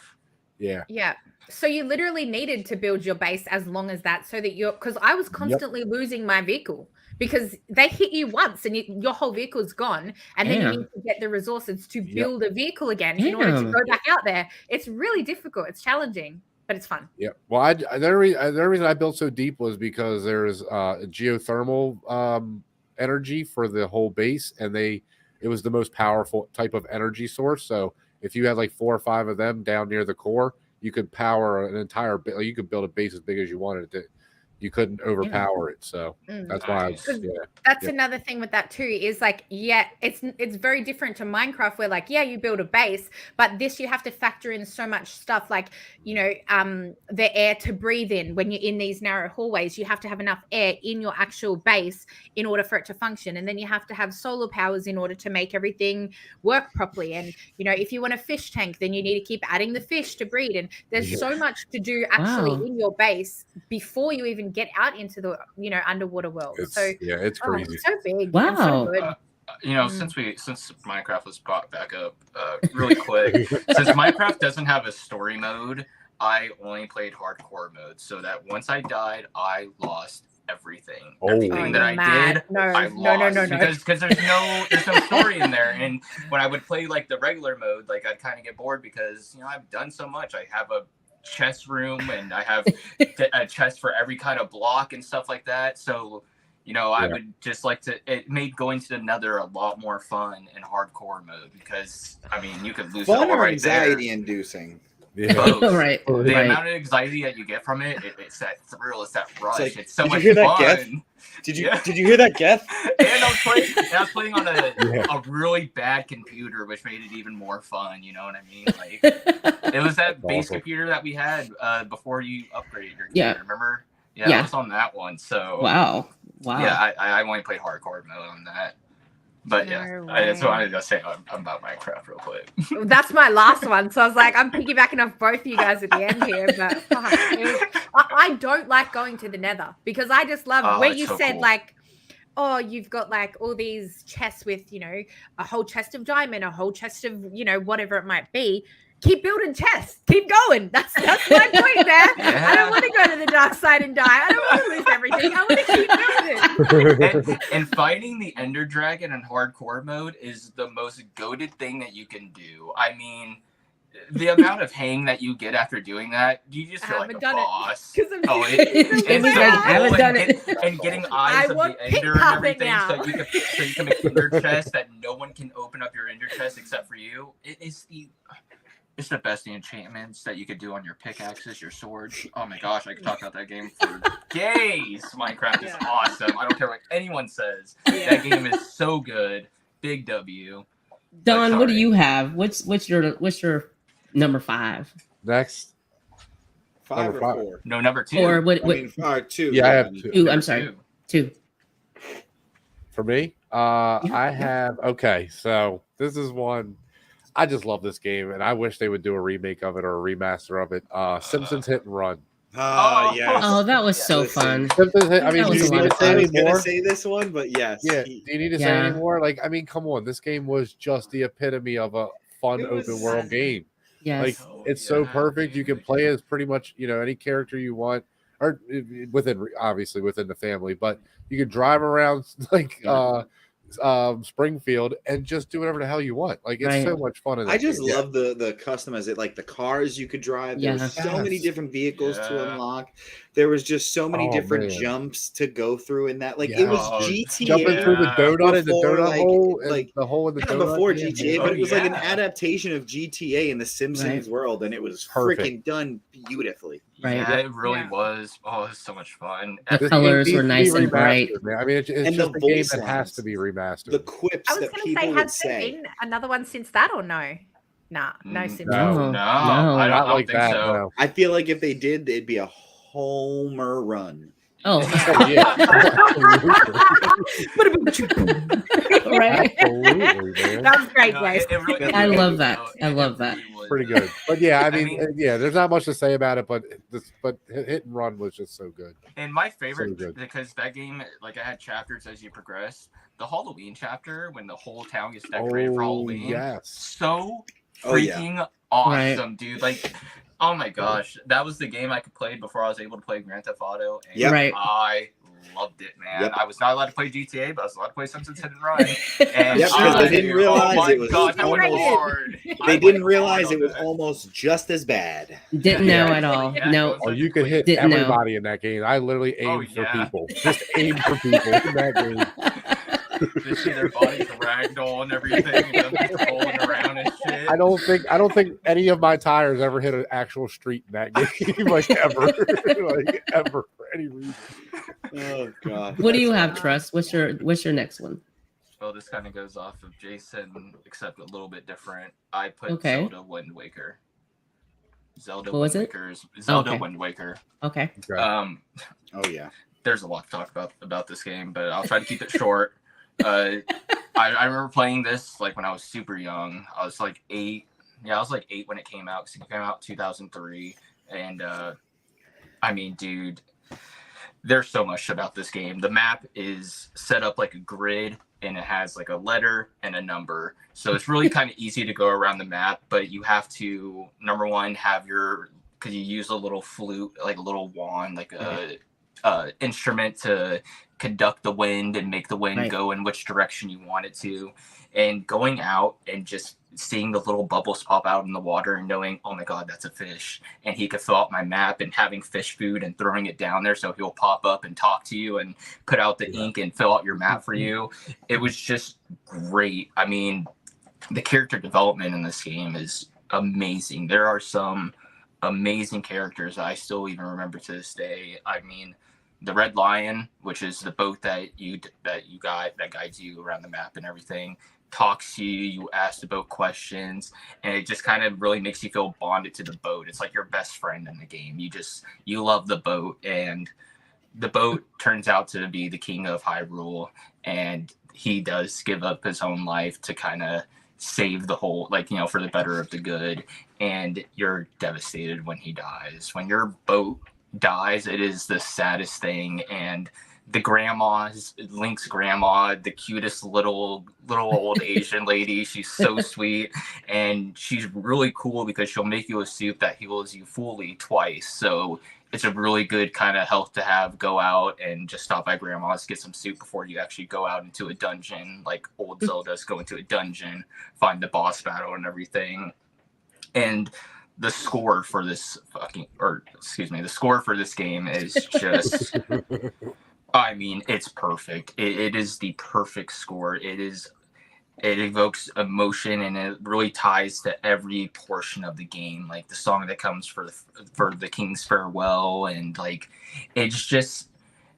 Yeah. So you literally needed to build your base as long as that, so that because I was constantly losing my vehicle because they hit you once and your whole vehicle's gone, and then you need to get the resources to build a vehicle again in order to go back out there. It's really difficult. It's challenging, but it's fun. Yeah. Well, the reason I built so deep was because there's geothermal energy for the whole base, and it was the most powerful type of energy source. So if you had like 4 or 5 of them down near the core, you could power an entire bit. Like you could build a base as big as you wanted it to. You couldn't overpower it, so that's why. That's another thing with that too. Is like, it's very different to Minecraft, where like, you build a base, but this you have to factor in so much stuff, like the air to breathe in when you're in these narrow hallways. You have to have enough air in your actual base in order for it to function, and then you have to have solar powers in order to make everything work properly. And if you want a fish tank, then you need to keep adding the fish to breed. And there's so much to do actually in your base before you even get out into the underwater world. It's crazy. It's so big. Wow. So good. Since Minecraft was brought back up really quick, since Minecraft doesn't have a story mode, I only played hardcore mode, so that once I died, I lost everything. Everything that I did, I lost. Because there's no story in there. And when I would play like the regular mode, like I'd kind of get bored because I've done so much. I have a chest room and I have a chest for every kind of block and stuff like that. So I would just like to. It made going to the Nether a lot more fun in hardcore mode because you could lose fun it all right anxiety there. Inducing. Right. The amount of anxiety that you get from it's that thrill, it's that rush. It's so much fun. That, did you hear that, Geth? And I was playing on a really bad computer, which made it even more fun. You know what I mean? Like it was that base computer that we had before you upgraded your computer. Remember? Yeah, I was on that one. So wow. Yeah, I only played hardcore mode on that. But that's what I wanted to say about Minecraft real quick. That's my last one. So I was like, I'm piggybacking off both of you guys at the end here. But I don't like going to the Nether because I just love where you said cool. Like, oh, you've got like all these chests with, a whole chest of diamond, a whole chest of, whatever it might be. Keep building chests. Keep going. That's my point there. Yeah. I don't want to go to the dark side and die. I don't want to lose everything. I want to keep building. And fighting the Ender Dragon in hardcore mode is the most goated thing that you can do. I mean, the amount of hang that you get after doing that, you just feel like a boss. I haven't done it. And getting eyes of the Ender and everything, so you can make Ender chests that no one can open up your Ender chest except for you. It's the best enchantments that you could do on your pickaxes, your swords. Oh my gosh, I could talk about that game for days. Minecraft is awesome. I don't care what anyone says. That game is so good. Big W. Don, what do you have? What's your number 5? Next. 5 or 4? No, number 2. Or what? 2. Yeah, I have 2. 2. I'm sorry. 2. For me, I have. Okay, so this is one. I just love this game, and I wish they would do a remake of it or a remaster of it. Simpsons Hit and Run. Yes. Oh, that was so fun. Simpsons Hit, do you need to say any more? I was going to say this one, but yes. Yeah. Do you need to say any more? Like, come on. This game was just the epitome of a fun open world game. Yes. Like it's so perfect. You can play as pretty much, any character you want, or within obviously within the family, but you can drive around like Springfield and just do whatever the hell you want. Like it's so much fun. I just love the customize like the cars you could drive. There was so many different vehicles to unlock. There was just so many different jumps to go through in that. Like it was GTA. Jumping through the donut and the donut hole and the hole in the donut. Before GTA, but it was like an adaptation of GTA in the Simpsons world, and it was freaking done beautifully. Right. Yeah, it really was. Oh, it was so much fun. The colors were nice and bright. Man. I mean, it's just a game that has to be remastered. The quips I was that people would say. Has there been another one since that or no? Nah, no since no, I don't like think that. so. No. I feel like if they did, it'd be a homer run. Oh, yeah. Right. Absolutely, man. That was great, guys. I love that. I love that. Pretty good. But yeah, I mean, there's not much to say about it, but Hit and Run was just so good. And my favorite, because that game, like I had chapters as you progress. The Halloween chapter, when the whole town gets decorated for Halloween, so freaking awesome, dude. Like, oh my gosh, that was the game I could play before I was able to play Grand Theft Auto, and I loved it, man. I was not allowed to play GTA, but I was allowed to play Simpsons Hit and Run. And because they didn't realize it was hard. They didn't realize it was almost just as bad. Didn't know at all. No. Oh, you could hit everybody in that game. I literally aimed for people. Just aimed for people in that game. Just see their bodies ragdoll and everything, and them just rolling around and shit. I don't think any of my tires ever hit an actual street in that game, like ever, for any reason. Oh god. What do you have, Trust? What's your next one? Well, this kind of goes off of Jason, except a little bit different. I put Zelda Wind Waker. Zelda Wind Waker. Okay. Oh yeah. There's a lot to talk about this game, but I'll try to keep it short. I remember playing this like when I was super young. I was like 8. Yeah, I was like 8 when it came out, because it came out in 2003. And I mean, dude, there's so much about this game. The map is set up like a grid, and it has like a letter and a number. So it's really kind of easy to go around the map, but you have to, number one, have because you use a little flute, like a little wand, like a instrument to conduct the wind and make the wind go in which direction you want it to. And going out and just seeing the little bubbles pop out in the water and knowing, oh my god, that's a fish, and he could fill out my map, and having fish food and throwing it down there so he'll pop up and talk to you and put out the ink and fill out your map for you. It was just great. I mean, the character development in this game is amazing. There are some amazing characters I still even remember to this day. I mean, the Red Lion, which is the boat that you got that guides you around the map and everything, talks to you. You ask the boat questions, and it just kind of really makes you feel bonded to the boat. It's like your best friend in the game. You love the boat, and the boat turns out to be the king of Hyrule, and he does give up his own life to kind of save the whole, for the better of the good. And you're devastated when he dies. When your boat dies, it is the saddest thing. And Link's grandma, the cutest little old Asian lady, she's so sweet, and she's really cool because she'll make you a soup that heals you fully twice. So it's a really good kind of health to have. Go out and just stop by grandma's, get some soup before you actually go out into a dungeon, like old Zelda's go into a dungeon, find the boss battle and everything. And the score for this game is just, I mean, it's perfect. It is the perfect score. It evokes emotion, and it really ties to every portion of the game. Like the song that comes for the King's Farewell, and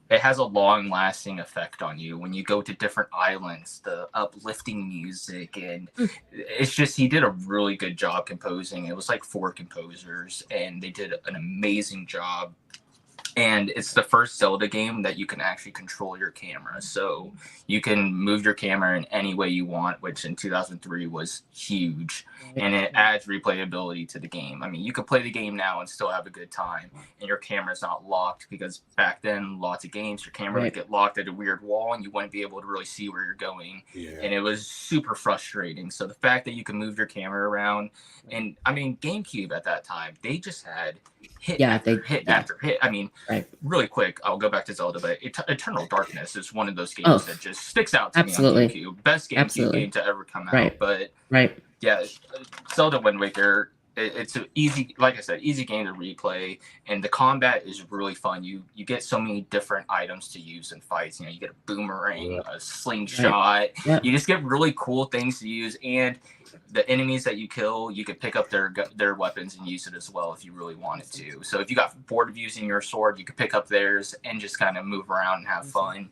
it has a long-lasting effect on you when you go to different islands, the uplifting music, and it's just, he did a really good job composing. It was like 4 composers, and they did an amazing job. And it's the first Zelda game that you can actually control your camera. So you can move your camera in any way you want, which in 2003 was huge. And it adds replayability to the game. I mean, you can play the game now and still have a good time, and your camera's not locked, because back then, lots of games, your camera would get locked at a weird wall and you wouldn't be able to really see where you're going. And it was super frustrating. So the fact that you can move your camera around, and I mean, GameCube at that time, they just had hit after hit. I mean, really quick, I'll go back to Zelda, but Eternal Darkness is one of those games that just sticks out to me on GameCube. Best GameCube game to ever come out. But yeah, Zelda Wind Waker, it's an easy, like I said, easy game to replay, and the combat is really fun. You get so many different items to use in fights. You know, you get a boomerang, a slingshot. You just get really cool things to use, and the enemies that you kill, you could pick up their weapons and use it as well if you really wanted to. So if you got bored of using your sword, you could pick up theirs and just kind of move around and have fun.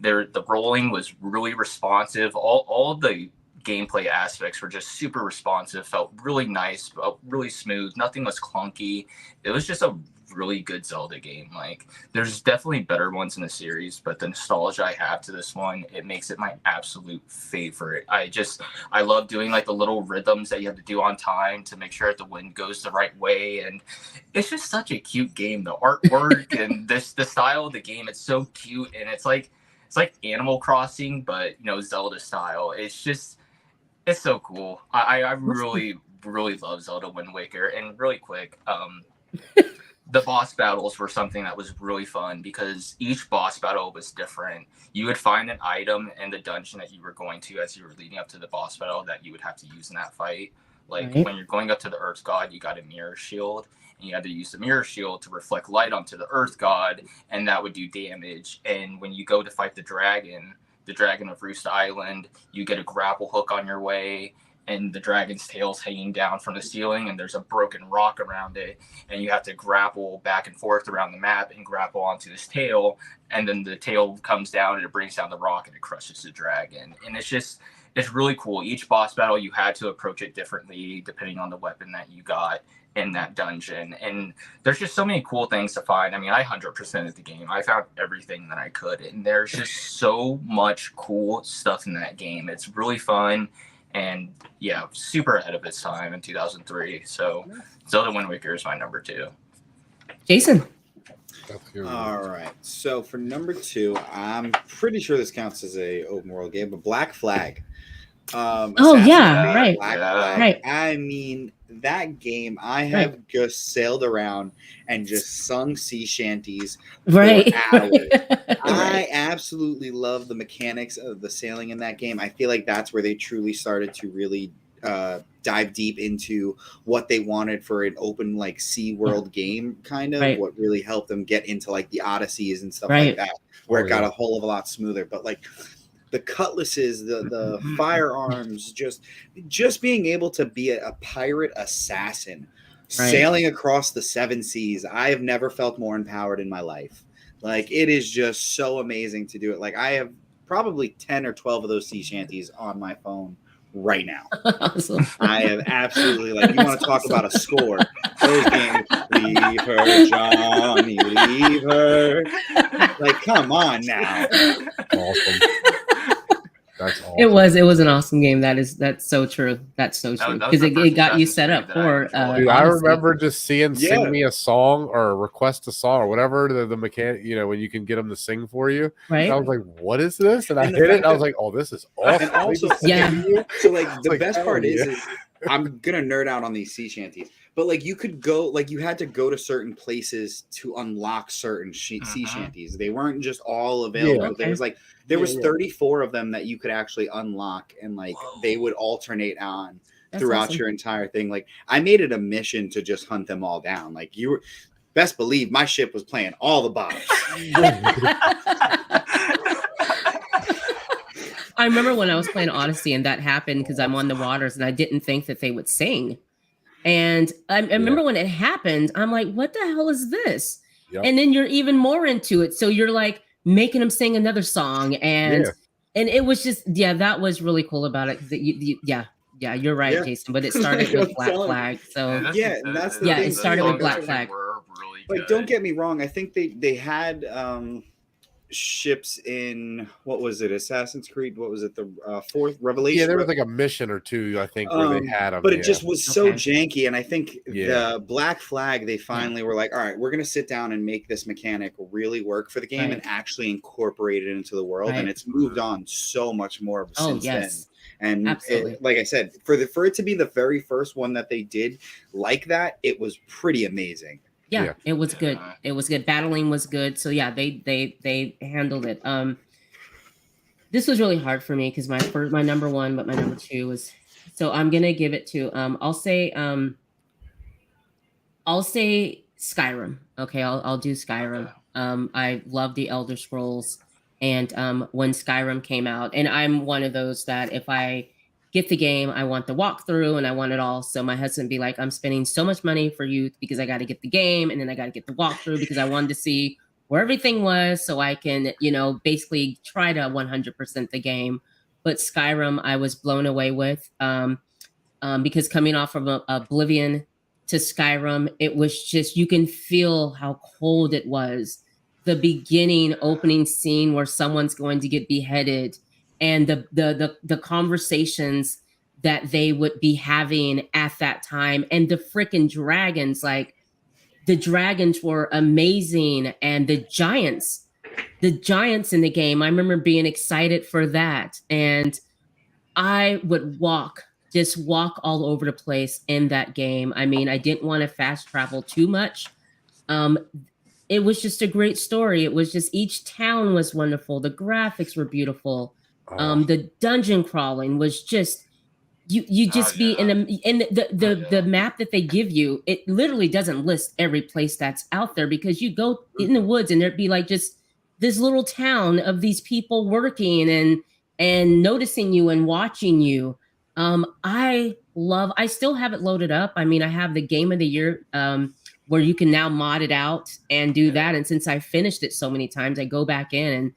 The rolling was really responsive. All the gameplay aspects were just super responsive, felt really nice, felt really smooth. Nothing was clunky. It was just a really good Zelda game. Like, there's definitely better ones in the series, but the nostalgia I have to this one, it makes it my absolute favorite. I love doing like the little rhythms that you have to do on time to make sure that the wind goes the right way, and it's just such a cute game. The artwork and the style of the game, it's so cute, and it's like Animal Crossing, but Zelda style. It's so cool. I really love Zelda Wind Waker. And really quick, the boss battles were something that was really fun, because each boss battle was different. You would find an item in the dungeon that you were going to as you were leading up to the boss battle that you would have to use in that fight. Like when you're going up to the Earth God, you got a mirror shield, and you had to use the mirror shield to reflect light onto the Earth God, and that would do damage. And when you go to fight the dragon of Roost Island, you get a grapple hook on your way, and the dragon's tail's hanging down from the ceiling, and there's a broken rock around it, and you have to grapple back and forth around the map and grapple onto this tail, and then the tail comes down and it brings down the rock and it crushes the dragon. And it's really cool. Each boss battle, you had to approach it differently depending on the weapon that you got in that dungeon, and there's just so many cool things to find. I mean, I 100%ed the game. I found everything that I could, and there's just so much cool stuff in that game. It's really fun, and yeah, super ahead of its time in 2003. So Zelda Wind Waker is my number 2. Jason. All right, so for number 2, I'm pretty sure this counts as a open world game, but Black Flag. Right. Flag. I mean, that game, I have just sailed around and just sung sea shanties for hours. I absolutely love the mechanics of the sailing in that game. I feel like that's where they truly started to really dive deep into what they wanted for an open like sea world game, kind of what really helped them get into like the Odysseys and stuff like that, where it got a whole of a lot smoother. But like the cutlasses, the firearms, just being able to be a pirate assassin sailing across the 7 seas. I have never felt more empowered in my life. Like, it is just so amazing to do it. Like, I have probably 10 or 12 of those sea shanties on my phone right now. Awesome. I have absolutely, like, you want to talk about a score. Those games, leave her, Johnny, leave her. Like, come on now. Awesome. That's awesome. It was an awesome game. That's so true. That's so true. Because it got you set up for dude, I remember just seeing sing me a song or request a song or whatever the mechanic, when you can get them to sing for you. Right. And I was like, what is this? And I hit it and I was like, oh, this is awesome. And also, so like the best part is I'm gonna nerd out on these sea shanties. But like you could go, like you had to go to certain places to unlock certain sea shanties. They weren't just all available. There was 34 of them that you could actually unlock, and like they would alternate on throughout your entire thing. Like I made it a mission to just hunt them all down. Like you were best believe my ship was playing all the bobs. I remember when I was playing Odyssey and that happened because I'm on the waters and I didn't think that they would sing. And I remember when it happened, I'm like, what the hell is this? Yep. And then you're even more into it. So you're like making them sing another song. And it was just, that was really cool about it. You're right, Jason. But it started with Black Flag. So that's the thing. It started with Black Flag. Were really like, don't get me wrong. I think they had ships in, what was it, Assassin's Creed, what was it, the fourth Revelation? Yeah, there was like a mission or two, I think, where they had them, but it just was so janky. And I think Yeah. the Black Flag, they finally were like, all right, we're gonna sit down and make this mechanic really work for the game and actually incorporate it into the world. And it's moved on so much more since then. And it, like I said, for it to be the very first one that they did like that, it was pretty amazing. Yeah, it was good. It was good. Battling was good. So yeah, they handled it. This was really hard for me because my number one, but my number two was, so I'm gonna give it to I'll say Skyrim. Okay, I'll do Skyrim. I love the Elder Scrolls, and when Skyrim came out, and I'm one of those that if I get the game, I want the walkthrough and I want it all. So my husband would be like, I'm spending so much money for you because I got to get the game, and then I got to get the walkthrough because I wanted to see where everything was so I can, basically try to 100% the game. But Skyrim, I was blown away with because coming off from Oblivion to Skyrim, it was just, you can feel how cold it was. The beginning opening scene where someone's going to get beheaded, and the conversations that they would be having at that time, and the freaking dragons, like the dragons were amazing, and the giants in the game, I remember being excited for that, and I would just walk all over the place in that game. I mean, I didn't want to fast travel too much. It was just a great story. It was just, each town was wonderful. The graphics were beautiful. The dungeon crawling was just, you just be in the map that they give you. It literally doesn't list every place that's out there, because you go in the woods and there'd be like just this little town of these people working and noticing you and watching you. I still have it loaded up. I mean, I have the Game of the Year where you can now mod it out and do that. And since I finished it so many times, I go back in and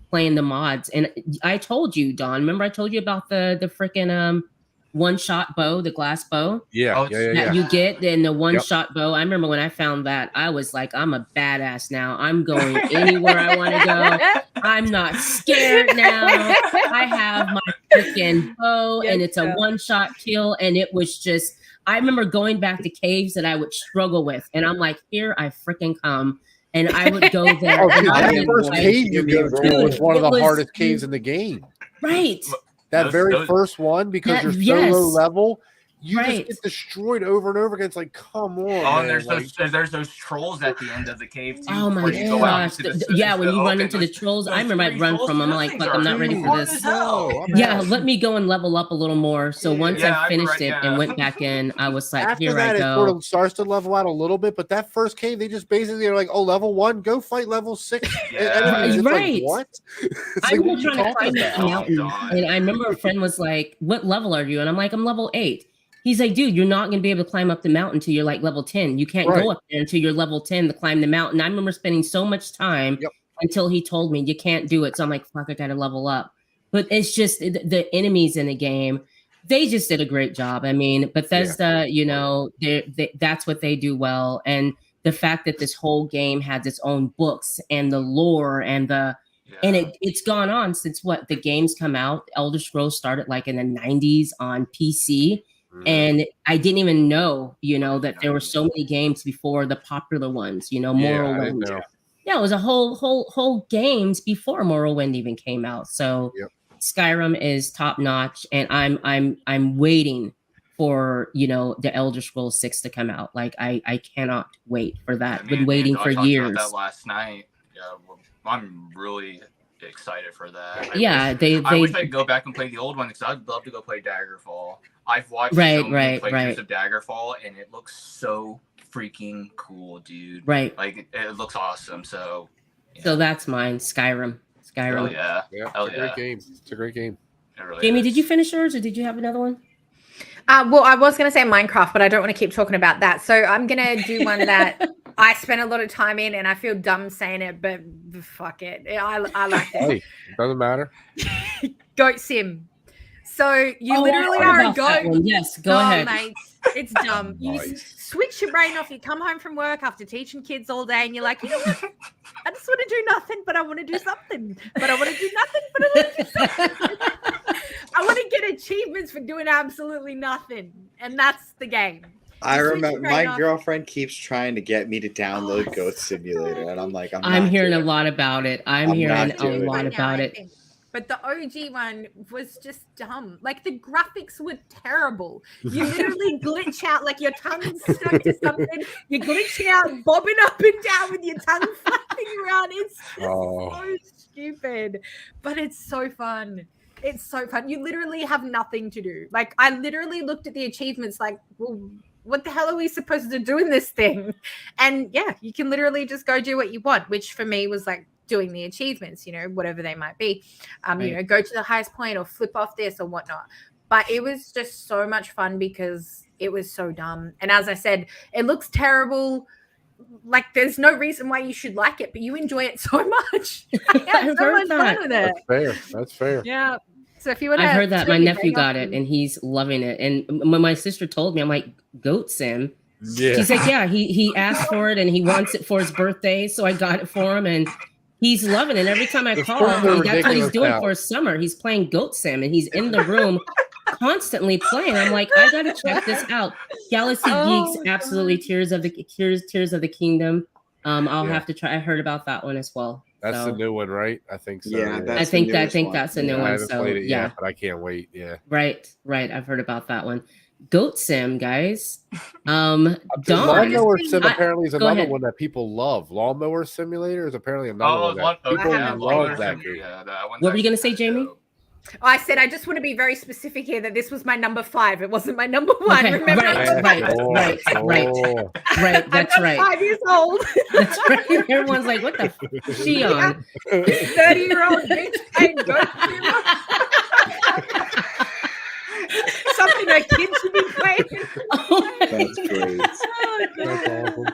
playing the mods. And I told you, Don, remember I told you about the freaking one-shot bow, the glass bow? Yeah. You get in the one-shot bow. I remember when I found that, I was like, I'm a badass now. I'm going anywhere I want to go. I'm not scared now. I have my freaking bow, and it's a one-shot kill. And it was just, I remember going back to caves that I would struggle with. And I'm like, here I freaking come. And I would go there. That first cave you go through was one of the hardest caves in the game. Right. That very first one, because you're so low level, you just get destroyed over and over again. It's like, come on. Oh, and there's those trolls at the end of the cave too. Oh my gosh! When you run into the trolls, I remember I'd run from them. I'm like, fuck, I'm not ready for this. Let me go and level up a little more. So once I finished it and went back in, I was like, after here that, I go. It sort of starts to level out a little bit, but that first cave, they just basically are like, oh, level 1, go fight level 6. Right. Like, what? I was trying to climb that mountain, and I remember a friend was like, what level are you? And I'm like, I'm level 8. He's like, dude, you're not going to be able to climb up the mountain until you're like level 10. You can't go up there until you're level 10 to climb the mountain. I remember spending so much time until he told me you can't do it. So I'm like, fuck, I got to level up. But it's just the enemies in the game. They just did a great job. I mean, Bethesda, that's what they do well. And the fact that this whole game has its own books and the lore and it's gone on since the games come out. Elder Scrolls started like in the 90s on PC. And I didn't even know, that there were so many games before the popular ones, Morrowind. Yeah, it was a whole games before Morrowind even came out. So Skyrim is top notch, and I'm waiting for the Elder Scrolls 6 to come out. Like I cannot wait for that. Been waiting for years. About that last night. Yeah, I'm really excited for that. I wish I could go back and play the old one, because I'd love to go play Daggerfall. I've watched so many playthroughs of Daggerfall, and it looks so freaking cool, dude. Right. Like it looks awesome. So that's mine. Skyrim. Oh yeah. Great game. It's a great game. Really Jamie, did you finish yours, or did you have another one? Well, I was going to say Minecraft, but I don't want to keep talking about that. So I'm going to do one that I spent a lot of time in, and I feel dumb saying it, but fuck it. I like it. Hey, doesn't matter. Goat Sim. So you literally are a goat. Yes, go ahead. Mate, it's dumb. Nice. You switch your brain off. You come home from work after teaching kids all day, and you're like, you know what? I just want to do nothing, but I want to do something. But I want to do nothing, but I want to do something. I want to get achievements for doing absolutely nothing, and that's the game. I remember my girlfriend keeps trying to get me to download Goat Simulator, and I'm like, I'm hearing a lot lot about it. I'm hearing a lot about it. But the OG one was just dumb. Like the graphics were terrible. You literally glitch out, like your tongue's stuck to something. You're glitching out, bobbing up and down with your tongue flapping around. It's just so stupid, but it's so fun. It's so fun. You literally have nothing to do. Like I literally looked at the achievements like, well, what the hell are we supposed to do in this thing? And yeah, you can literally just go do what you want, which for me was like doing the achievements, you know, whatever they might be. You know, go to the highest point or flip off this or whatnot. But it was just so much fun because it was so dumb. And as I said, it looks terrible. Like there's no reason why you should like it, but you enjoy it so much. Yeah, so much fun with it. That's fair. That's fair. Yeah. So if you want to, I heard that my nephew got it and he's loving it. And when my sister told me, I'm like, Goat Sim. Yeah. She's like, yeah, he asked for it and he wants it for his birthday, so I got it for him and he's loving it. Every time I call him, that's what he's doing for his summer. He's playing Goat Sim and he's in the room constantly playing. I'm like, I gotta check this out. Galaxy Geeks, absolutely Tears of the Kingdom. I'll have to try. I heard about that one as well. That's the new one, right? I think so. Yeah, I think that's a new one. I haven't played it yet, but I can't wait. Yeah. Right. I've heard about that one. Goat Sim, guys. Lawnmower Sim apparently is another one that people love. Lawnmower Simulator is apparently another one that people love that game. Yeah, what were you gonna say, Jamie? I said I just want to be very specific here that this was my number 5. It wasn't my number 1. Okay, remember? Right. That's I'm right. 5 years old. That's right. Everyone's like, "What the f is she on?" 30-year-old bitch playing Goat Sim. Something a kid should be playing. That's great. Oh, That's awesome.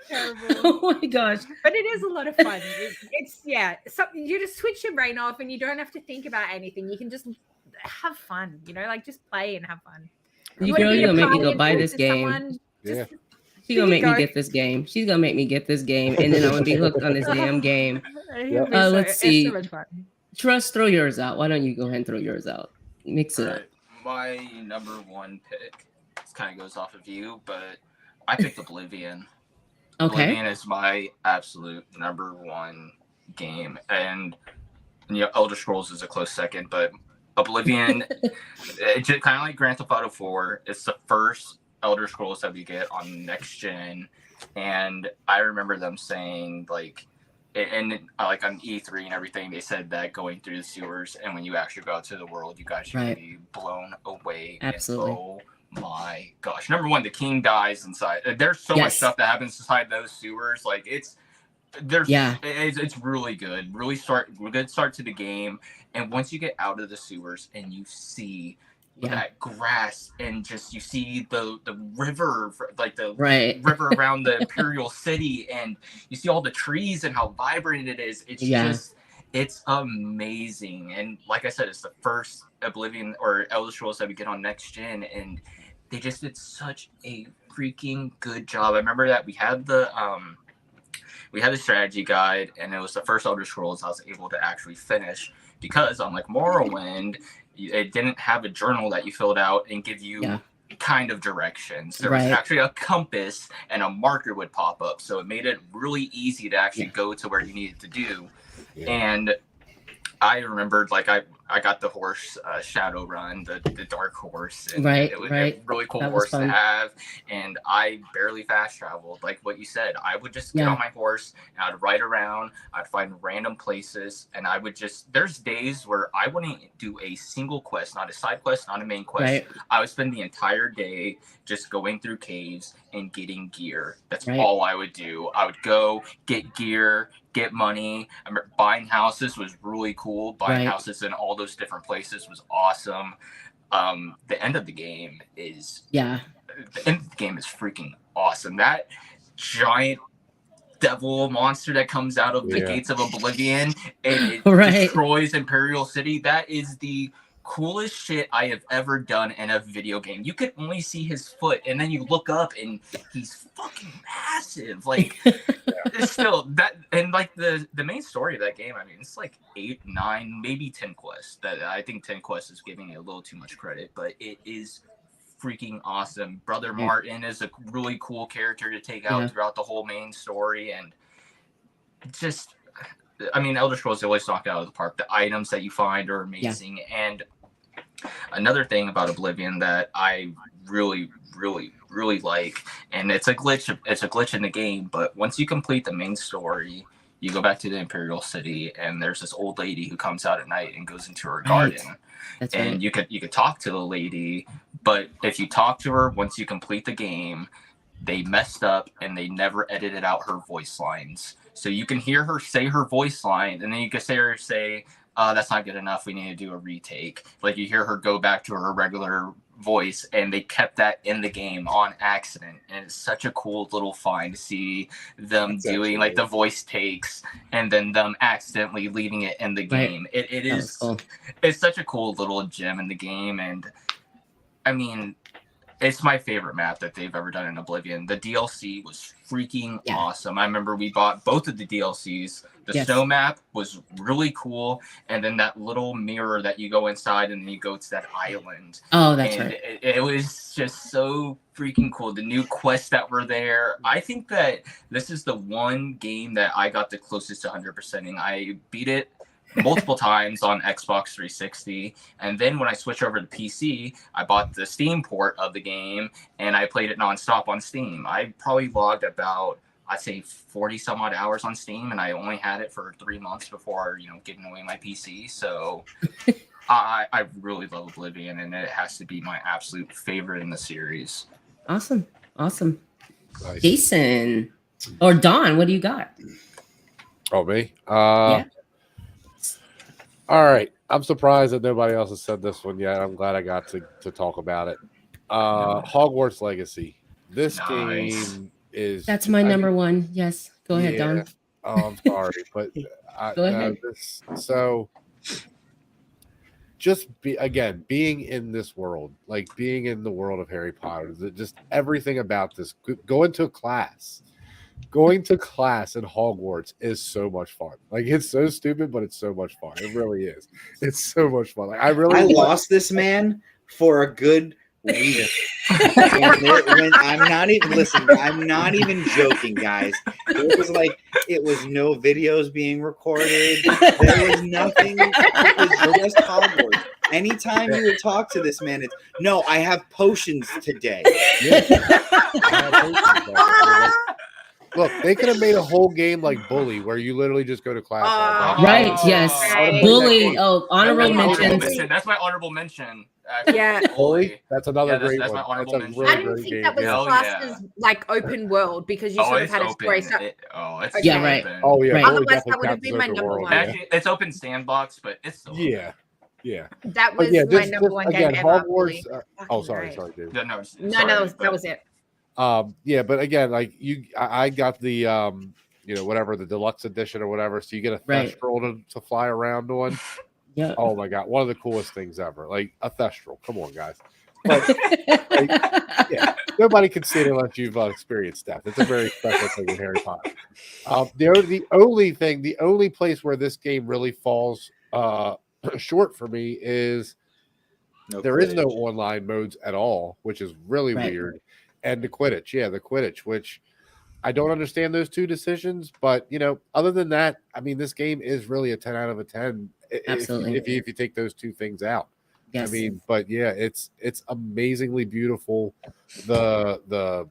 Terrible. Oh my gosh. But it is a lot of fun. It's you just switch your brain off and you don't have to think about anything. You can just have fun, you know, like just play and have fun. You're gonna make me go buy this game. Yeah. She's gonna make me get this game. She's gonna make me get this game, and then I'm gonna be hooked on this damn game. Let's see. So much fun. Trust, throw yours out. Why don't you go ahead and throw yours out? Mix it up. My number 1 pick, this kind of goes off of you, but I picked Oblivion. Okay. Oblivion is my absolute number 1 game, and you know, Elder Scrolls is a close second, but Oblivion, it's just kind of like Grand Theft Auto 4. It's the first Elder Scrolls that we get on next gen, and I remember them saying like on E3 and everything, they said that going through the sewers and when you actually go out to the world, you guys should be blown away. Absolutely. And, oh my gosh! Number 1, the king dies inside. There's so much stuff that happens inside those sewers. Like it's really good. Good start to the game. And once you get out of the sewers and you see that grass and just you see the river, like the river around the Imperial City, and you see all the trees and how vibrant it is. It's just, it's amazing. And like I said, it's the first Oblivion or Elder Scrolls that we get on next gen, and they just did such a freaking good job. I remember that we had the strategy guide, and it was the first Elder Scrolls I was able to actually finish because unlike Morrowind, it didn't have a journal that you filled out and give you kind of directions. There was actually a compass and a marker would pop up, so it made it really easy to actually go to where you needed to do. And I remembered, like, I got the horse Shadowrun, the dark horse, and it was a really cool horse to have. And I barely fast traveled, like what you said. I would just get on my horse and I'd ride around. I'd find random places, and I would just. There's days where I wouldn't do a single quest, not a side quest, not a main quest. I would spend the entire day just going through caves and getting gear. That's all I would do. I would go get gear, get money. I remember buying houses was really cool. Buying houses in all those different places was awesome. The end of the game is freaking awesome. That giant devil monster that comes out of the gates of Oblivion and it destroys Imperial City. That is the coolest shit I have ever done in a video game. You could only see his foot, and then you look up, and he's fucking massive. Like, it's still that, and like the main story of that game. I mean, it's like 8, 9, maybe 10 quests. That I think 10 quests is giving it a little too much credit, but it is freaking awesome. Brother Martin is a really cool character to take out throughout the whole main story, and just, I mean, Elder Scrolls always knock it out of the park. The items that you find are amazing, and another thing about Oblivion that I really like, and it's a glitch in the game, but once you complete the main story, you go back to the Imperial City, and there's this old lady who comes out at night and goes into her garden. That's and right. you could talk to the lady, but if you talk to her once you complete the game, they messed up and they never edited out her voice lines. So you can hear her say her voice line, and then you can hear her say, that's not good enough, we need to do a retake. Like, you hear her go back to her regular voice, and they kept that in the game on accident. And it's such a cool little find to see them doing like the voice takes and then them accidentally leaving it in the game. It is cool. It's such a cool little gem in the game, and I mean, it's my favorite map that they've ever done in Oblivion. The DLC was freaking awesome. I remember we bought both of the DLCs. The snow map was really cool, and then that little mirror that you go inside and then you go to that island. Oh, that's right. It was just so freaking cool. The new quests that were there. I think that this is the one game that I got the closest to 100%ing. I beat it multiple times on Xbox 360, and then when I switched over to PC, I bought the Steam port of the game and I played it nonstop on Steam. I probably logged about, I'd say 40 some odd hours on Steam, and I only had it for 3 months before, giving away my PC. So I really love Oblivion, and it has to be my absolute favorite in the series. Awesome. Nice. Jason or Don, what do you got? Oh, me? All right. I'm surprised that nobody else has said this one yet. I'm glad I got to talk about it. Hogwarts Legacy. This game is... That's my number one. Yes. Go ahead, Don. Oh, I'm sorry. But go ahead. Just being in this world, like being in the world of Harry Potter, just everything about this, going to class in Hogwarts is so much fun. Like, it's so stupid, but it's so much fun. It really is. It's so much fun. Like, I lost this man for a good week. I'm not even joking, guys. It was no videos being recorded. There was nothing. It was just Hogwarts. Anytime you would talk to this man, it's no, I have potions today. Look, they could have made a whole game like Bully, where you literally just go to class. Right, yes. Bully. Oh, honorable mention. That's my honorable mention. Yeah. Bully. That's another great that's one. my honorable mention. Really I didn't think that was classed as like open world, because you sort of had a story. It's right. open. Oh yeah. Right. Otherwise, that would have been my number one. Actually, it's open sandbox, but it's still yeah. That was my number one game ever. Hogwarts. Sorry, David. No, that was it. But again, like I got the whatever, the deluxe edition or whatever, so you get a Thestral to fly around on. Yeah. Oh my god, one of the coolest things ever. Like a Thestral. Come on, guys. But, nobody can see it unless you've experienced that. It's a very special thing in Harry Potter. The only place where this game really falls short for me is there is no online modes at all, which is really weird. And the Quidditch, which I don't understand those two decisions, but other than that, I mean, this game is really a 10 out of a 10. Absolutely. If you take those two things out. Yes. I mean, but it's amazingly beautiful. The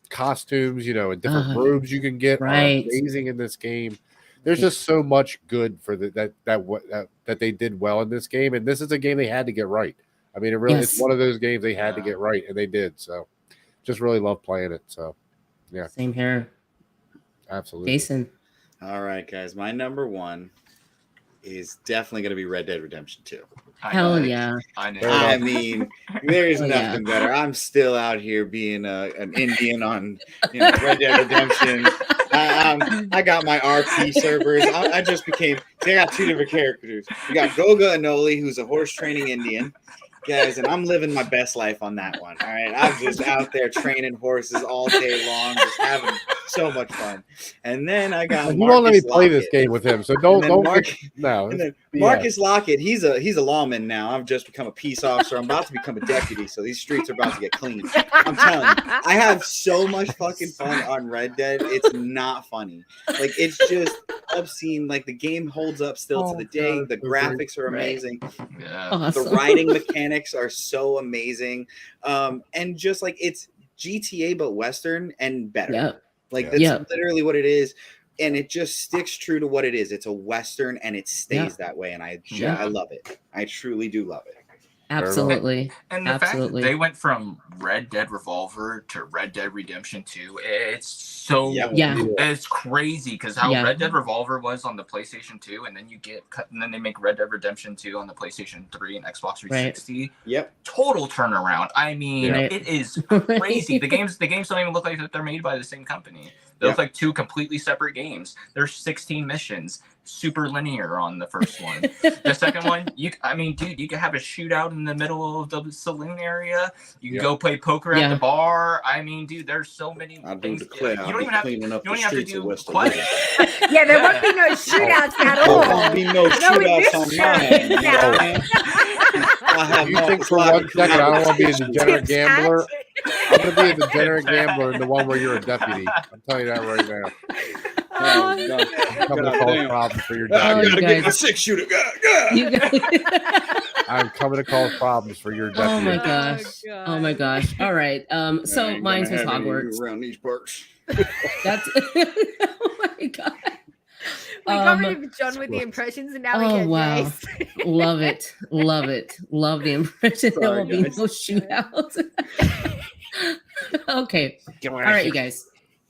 costumes, and different robes you can get are amazing in this game. There's just so much good for that they did well in this game, and this is a game they had to get right. I mean, it's one of those games they had to get right, and they did. So, just really love playing it. So, yeah. Same here. Absolutely. Jason. All right, guys. My number one is definitely going to be Red Dead Redemption 2. Hell yeah. I mean, there's nothing better. I'm still out here being an Indian on Red Dead Redemption. I got my RP servers. I just became. See, I got two different characters. We got Goga Anoli, who's a horse training Indian. Guys, and I'm living my best life on that one. All right, I'm just out there training horses all day long, just having so much fun. And then I got you won't let me play this game with him, so don't. No. And then Marcus Lockett, he's a lawman now. I've just become a peace officer. I'm about to become a deputy, so these streets are about to get clean. I'm telling you, I have so much fucking fun on Red Dead. It's not funny. Like it's just obscene. Like the game holds up still to the day. The graphics are amazing. Yeah. Awesome. The riding mechanics are so amazing. And just like it's GTA but Western and better. Yep. Like that's literally what it is. And it just sticks true to what it is. It's a Western and it stays that way. And I love it. I truly do love it. Absolutely. And the fact that they went from Red Dead Revolver to Red Dead Redemption 2, it's so it's crazy because how Red Dead Revolver was on the PlayStation 2, and then they make Red Dead Redemption 2 on the PlayStation 3 and Xbox 360. Right. Yep. Total turnaround. I mean, it is crazy. The games don't even look like that they're made by the same company. They look like two completely separate games. There's 16 missions, super linear on the first one. The second one, you can have a shootout in the middle of the saloon area. You can go play poker at the bar. I mean, dude, there's so many things. You don't even have to do quests. Yeah, there won't be no shootouts at all. There won't be no shootouts on mine. You think for 1 second I don't want to be a degenerate gambler? I'm going to be a degenerate gambler in the one where you're a deputy. I'm telling you that right now. I'm coming to cause problems for your deputy. You gotta get my 6-shooter. I'm coming to cause problems for your deputy. Oh my gosh. Oh my gosh. All right. So mine was Hogwarts. Around these parks. That's oh my god. We got rid of John with the impressions, and now we get Jace. Love it. Love the impression. There will be no shootouts. Okay. All right, you guys.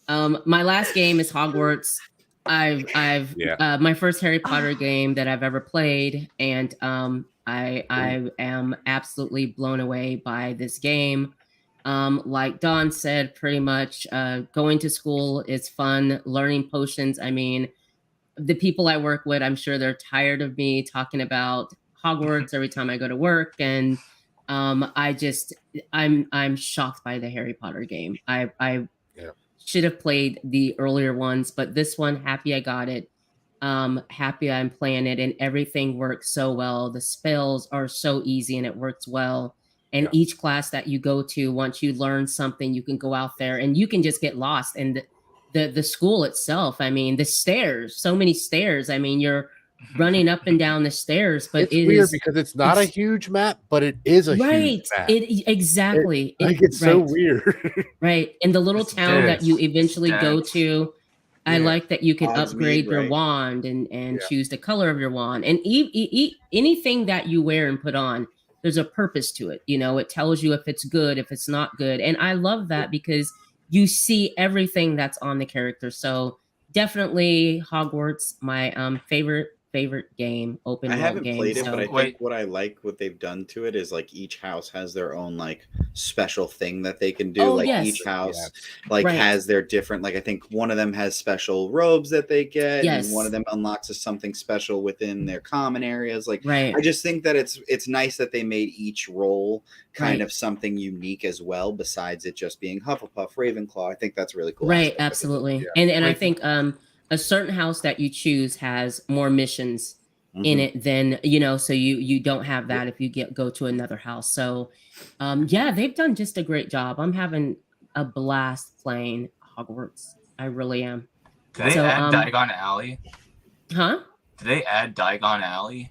My last game is Hogwarts. I've my first Harry Potter game that I've ever played, and I am absolutely blown away by this game. Like Dawn said, pretty much going to school is fun. Learning potions. I mean, the people I work with, I'm sure they're tired of me talking about Hogwarts every time I go to work, and I'm shocked by the Harry Potter game. I should have played the earlier ones, but this one, happy I got it. Happy I'm playing it, and everything works so well. The spells are so easy and it works well. And each class that you go to, once you learn something, you can go out there and you can just get lost. And the school itself, I mean, the stairs, so many stairs. I mean, you're running up and down the stairs, but it's weird because it's not a huge map, but it is a huge map. Exactly. It's so weird. Right. And the little town that you eventually go to, I like that you can upgrade your wand and choose the color of your wand. And anything that you wear and put on, there's a purpose to it. You know, it tells you if it's good, if it's not good. And I love that because you see everything that's on the character. So definitely Hogwarts, my favorite game, open world game. I haven't played it, but I think what they've done to it is like each house has their own like special thing that they can do. Each house has their different, like I think one of them has special robes that they get, and one of them unlocks something special within their common areas. Like I just think that it's nice that they made each role kind of something unique as well, besides it just being Hufflepuff, Ravenclaw. I think that's really cool. Right, absolutely. And I think a certain house that you choose has more missions in it than, so you don't have that if you go to another house. So they've done just a great job. I'm having a blast playing Hogwarts. I really am. Did they add Diagon Alley? Huh? Did they add Diagon Alley?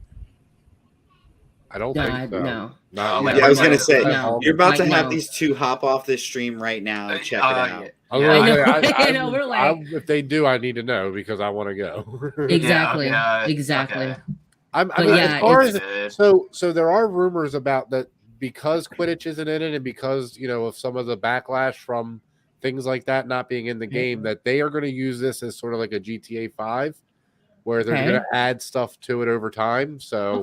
I don't think so. No. I was going to say, you're about to have these two hop off this stream right now and check it out. We're like, if they do, I need to know because I want to go. Exactly. Okay. As far as so there are rumors about that because Quidditch isn't in it, and because of some of the backlash from things like that not being in the game, that they are going to use this as sort of like a GTA 5, where they're going to add stuff to it over time. So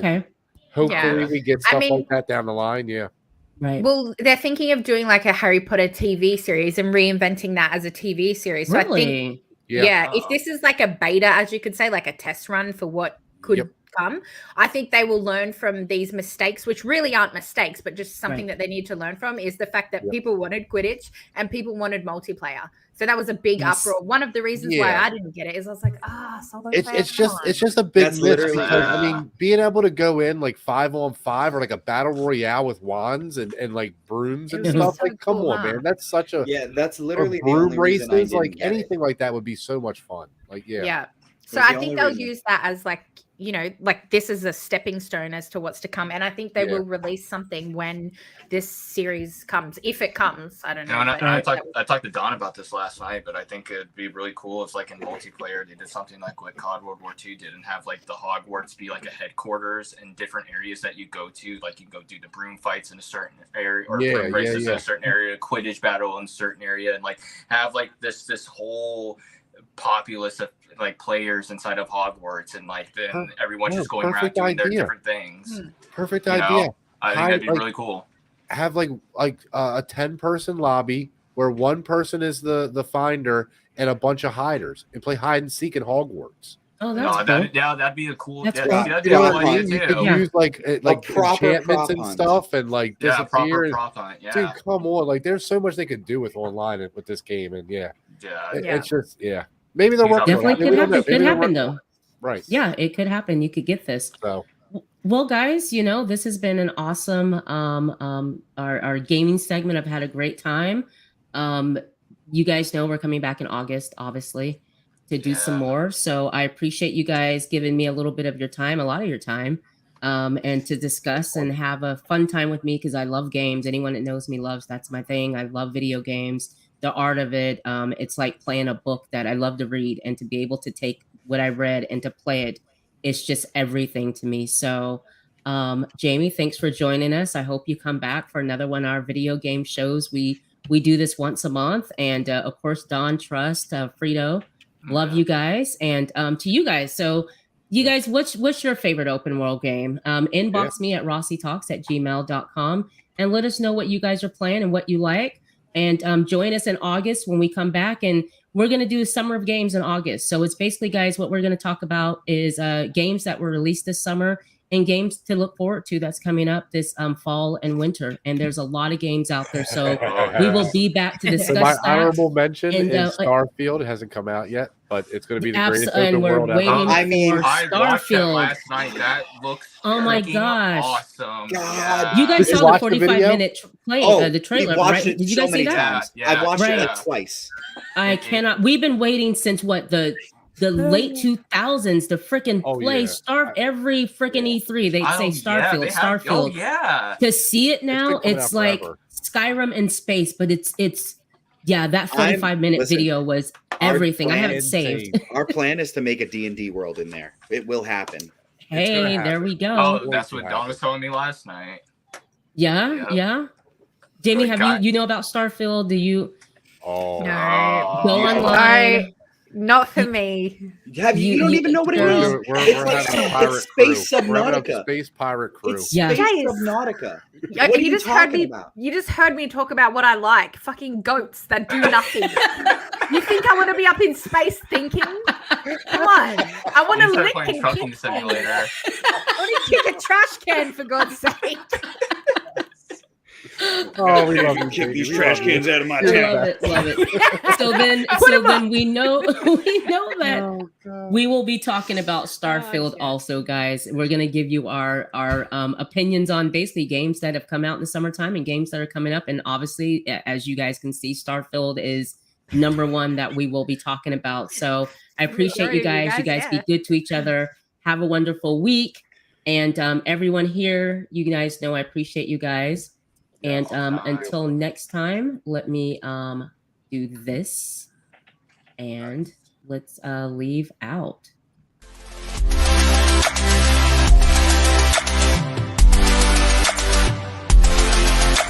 hopefully we get stuff like that down the line. Yeah. Right. Well, they're thinking of doing like a Harry Potter TV series and reinventing that as a TV series. So really? Yeah. If this is like a beta, as you could say, like a test run for what could come, I think they will learn from these mistakes, which really aren't mistakes, but just something that they need to learn from, is the fact that people wanted Quidditch and people wanted multiplayer. So that was a big uproar. One of the reasons why I didn't get it is I was like, solo player. It's just a big miss because I mean, being able to go in like 5-on-5 or like a battle royale with wands and like brooms and stuff, like come on, man, that's such a that's literally broom races, like anything like that would be so much fun. Like So I think they'll use that as like, you know, like this is a stepping stone as to what's to come. And I think they will release something when this series comes, if it comes. I don't know. I talked to Don about this last night, but I think it'd be really cool if like in multiplayer they did something like what COD World War II did and have like the Hogwarts be like a headquarters and different areas that you go to. Like you can go do the broom fights in a certain area or broom races in a certain area, Quidditch battle in a certain area, and like have like this whole populace of like players inside of Hogwarts, and like then everyone's just going around doing their different things. Perfect idea. I think that'd be really cool. Have like a 10-person lobby where one person is the finder and a bunch of hiders, and play hide and seek in Hogwarts. Oh, that's cool. That'd be a cool. That's cool. You could use like enchantments and stuff, and like disappear. Prop hunt. Yeah, dude, come on! Like, there's so much they could do with online with this game, and it's just maybe they'll work. Definitely could happen. Could happen though. Right. Yeah, it could happen. You could get this. So. Well, guys, you know, this has been an awesome our gaming segment. I've had a great time. You guys know we're coming back in August, obviously, to do some more. So I appreciate you guys giving me a little bit of your time, a lot of your time, and to discuss and have a fun time with me, because I love games. Anyone that knows me loves, that's my thing. I love video games, the art of it. It's like playing a book that I love to read, and to be able to take what I read and to play it, it's just everything to me. So Jamie, thanks for joining us. I hope you come back for another one of our video game shows. We do this once a month. And of course, Don, Trust, Frito, love you guys. And to you guys, so you guys, what's your favorite open world game? Inbox me at rossietalks@gmail.com and let us know what you guys are playing and what you like. And join us in August when we come back, and we're going to do Summer of Games in August. So it's basically, guys, what we're going to talk about is games that were released this summer and games to look forward to that's coming up this fall and winter. And there's a lot of games out there. So we will be back to discuss my that. honorable mention is Starfield. It hasn't come out yet, but it's going to be the greatest open world ever. I watched that last night. That looks my gosh, awesome. God. You guys saw the 45-minute the trailer, right? Did you guys see that? I've watched it twice. I cannot. We've been waiting since what, the late 2000s to freaking play every freaking E3. They say Starfield, Starfield. To see it now, it's like Skyrim in space, but it's that 45-minute video was everything. I have it saved. Our plan is to make a D&D world in there. It will happen. Hey, there we go. Oh, that's what Don was telling me last night. Yeah. Jamie, have you know about Starfield? Do you? No. Go online. Not for me. You don't even know what it is. It's space Subnautica. Space pirate crew. It's space Subnautica. What are you talking about? You just heard me talk about what I like. Fucking goats that do nothing. You think I want to be up in space thinking? Come on. I want to lick and trucking simulator. I want to kick a trash can, for God's sake. Oh, we love you. Kick these trash cans out of my town. Love it. So then we know that we will be talking about Starfield also, guys. We're gonna give you our opinions on basically games that have come out in the summertime and games that are coming up. And obviously, as you guys can see, Starfield is number one that we will be talking about. So I appreciate you guys. You guys be good to each other. Have a wonderful week. And everyone here, you guys know I appreciate you guys. And until next time, let me do this, and let's leave out.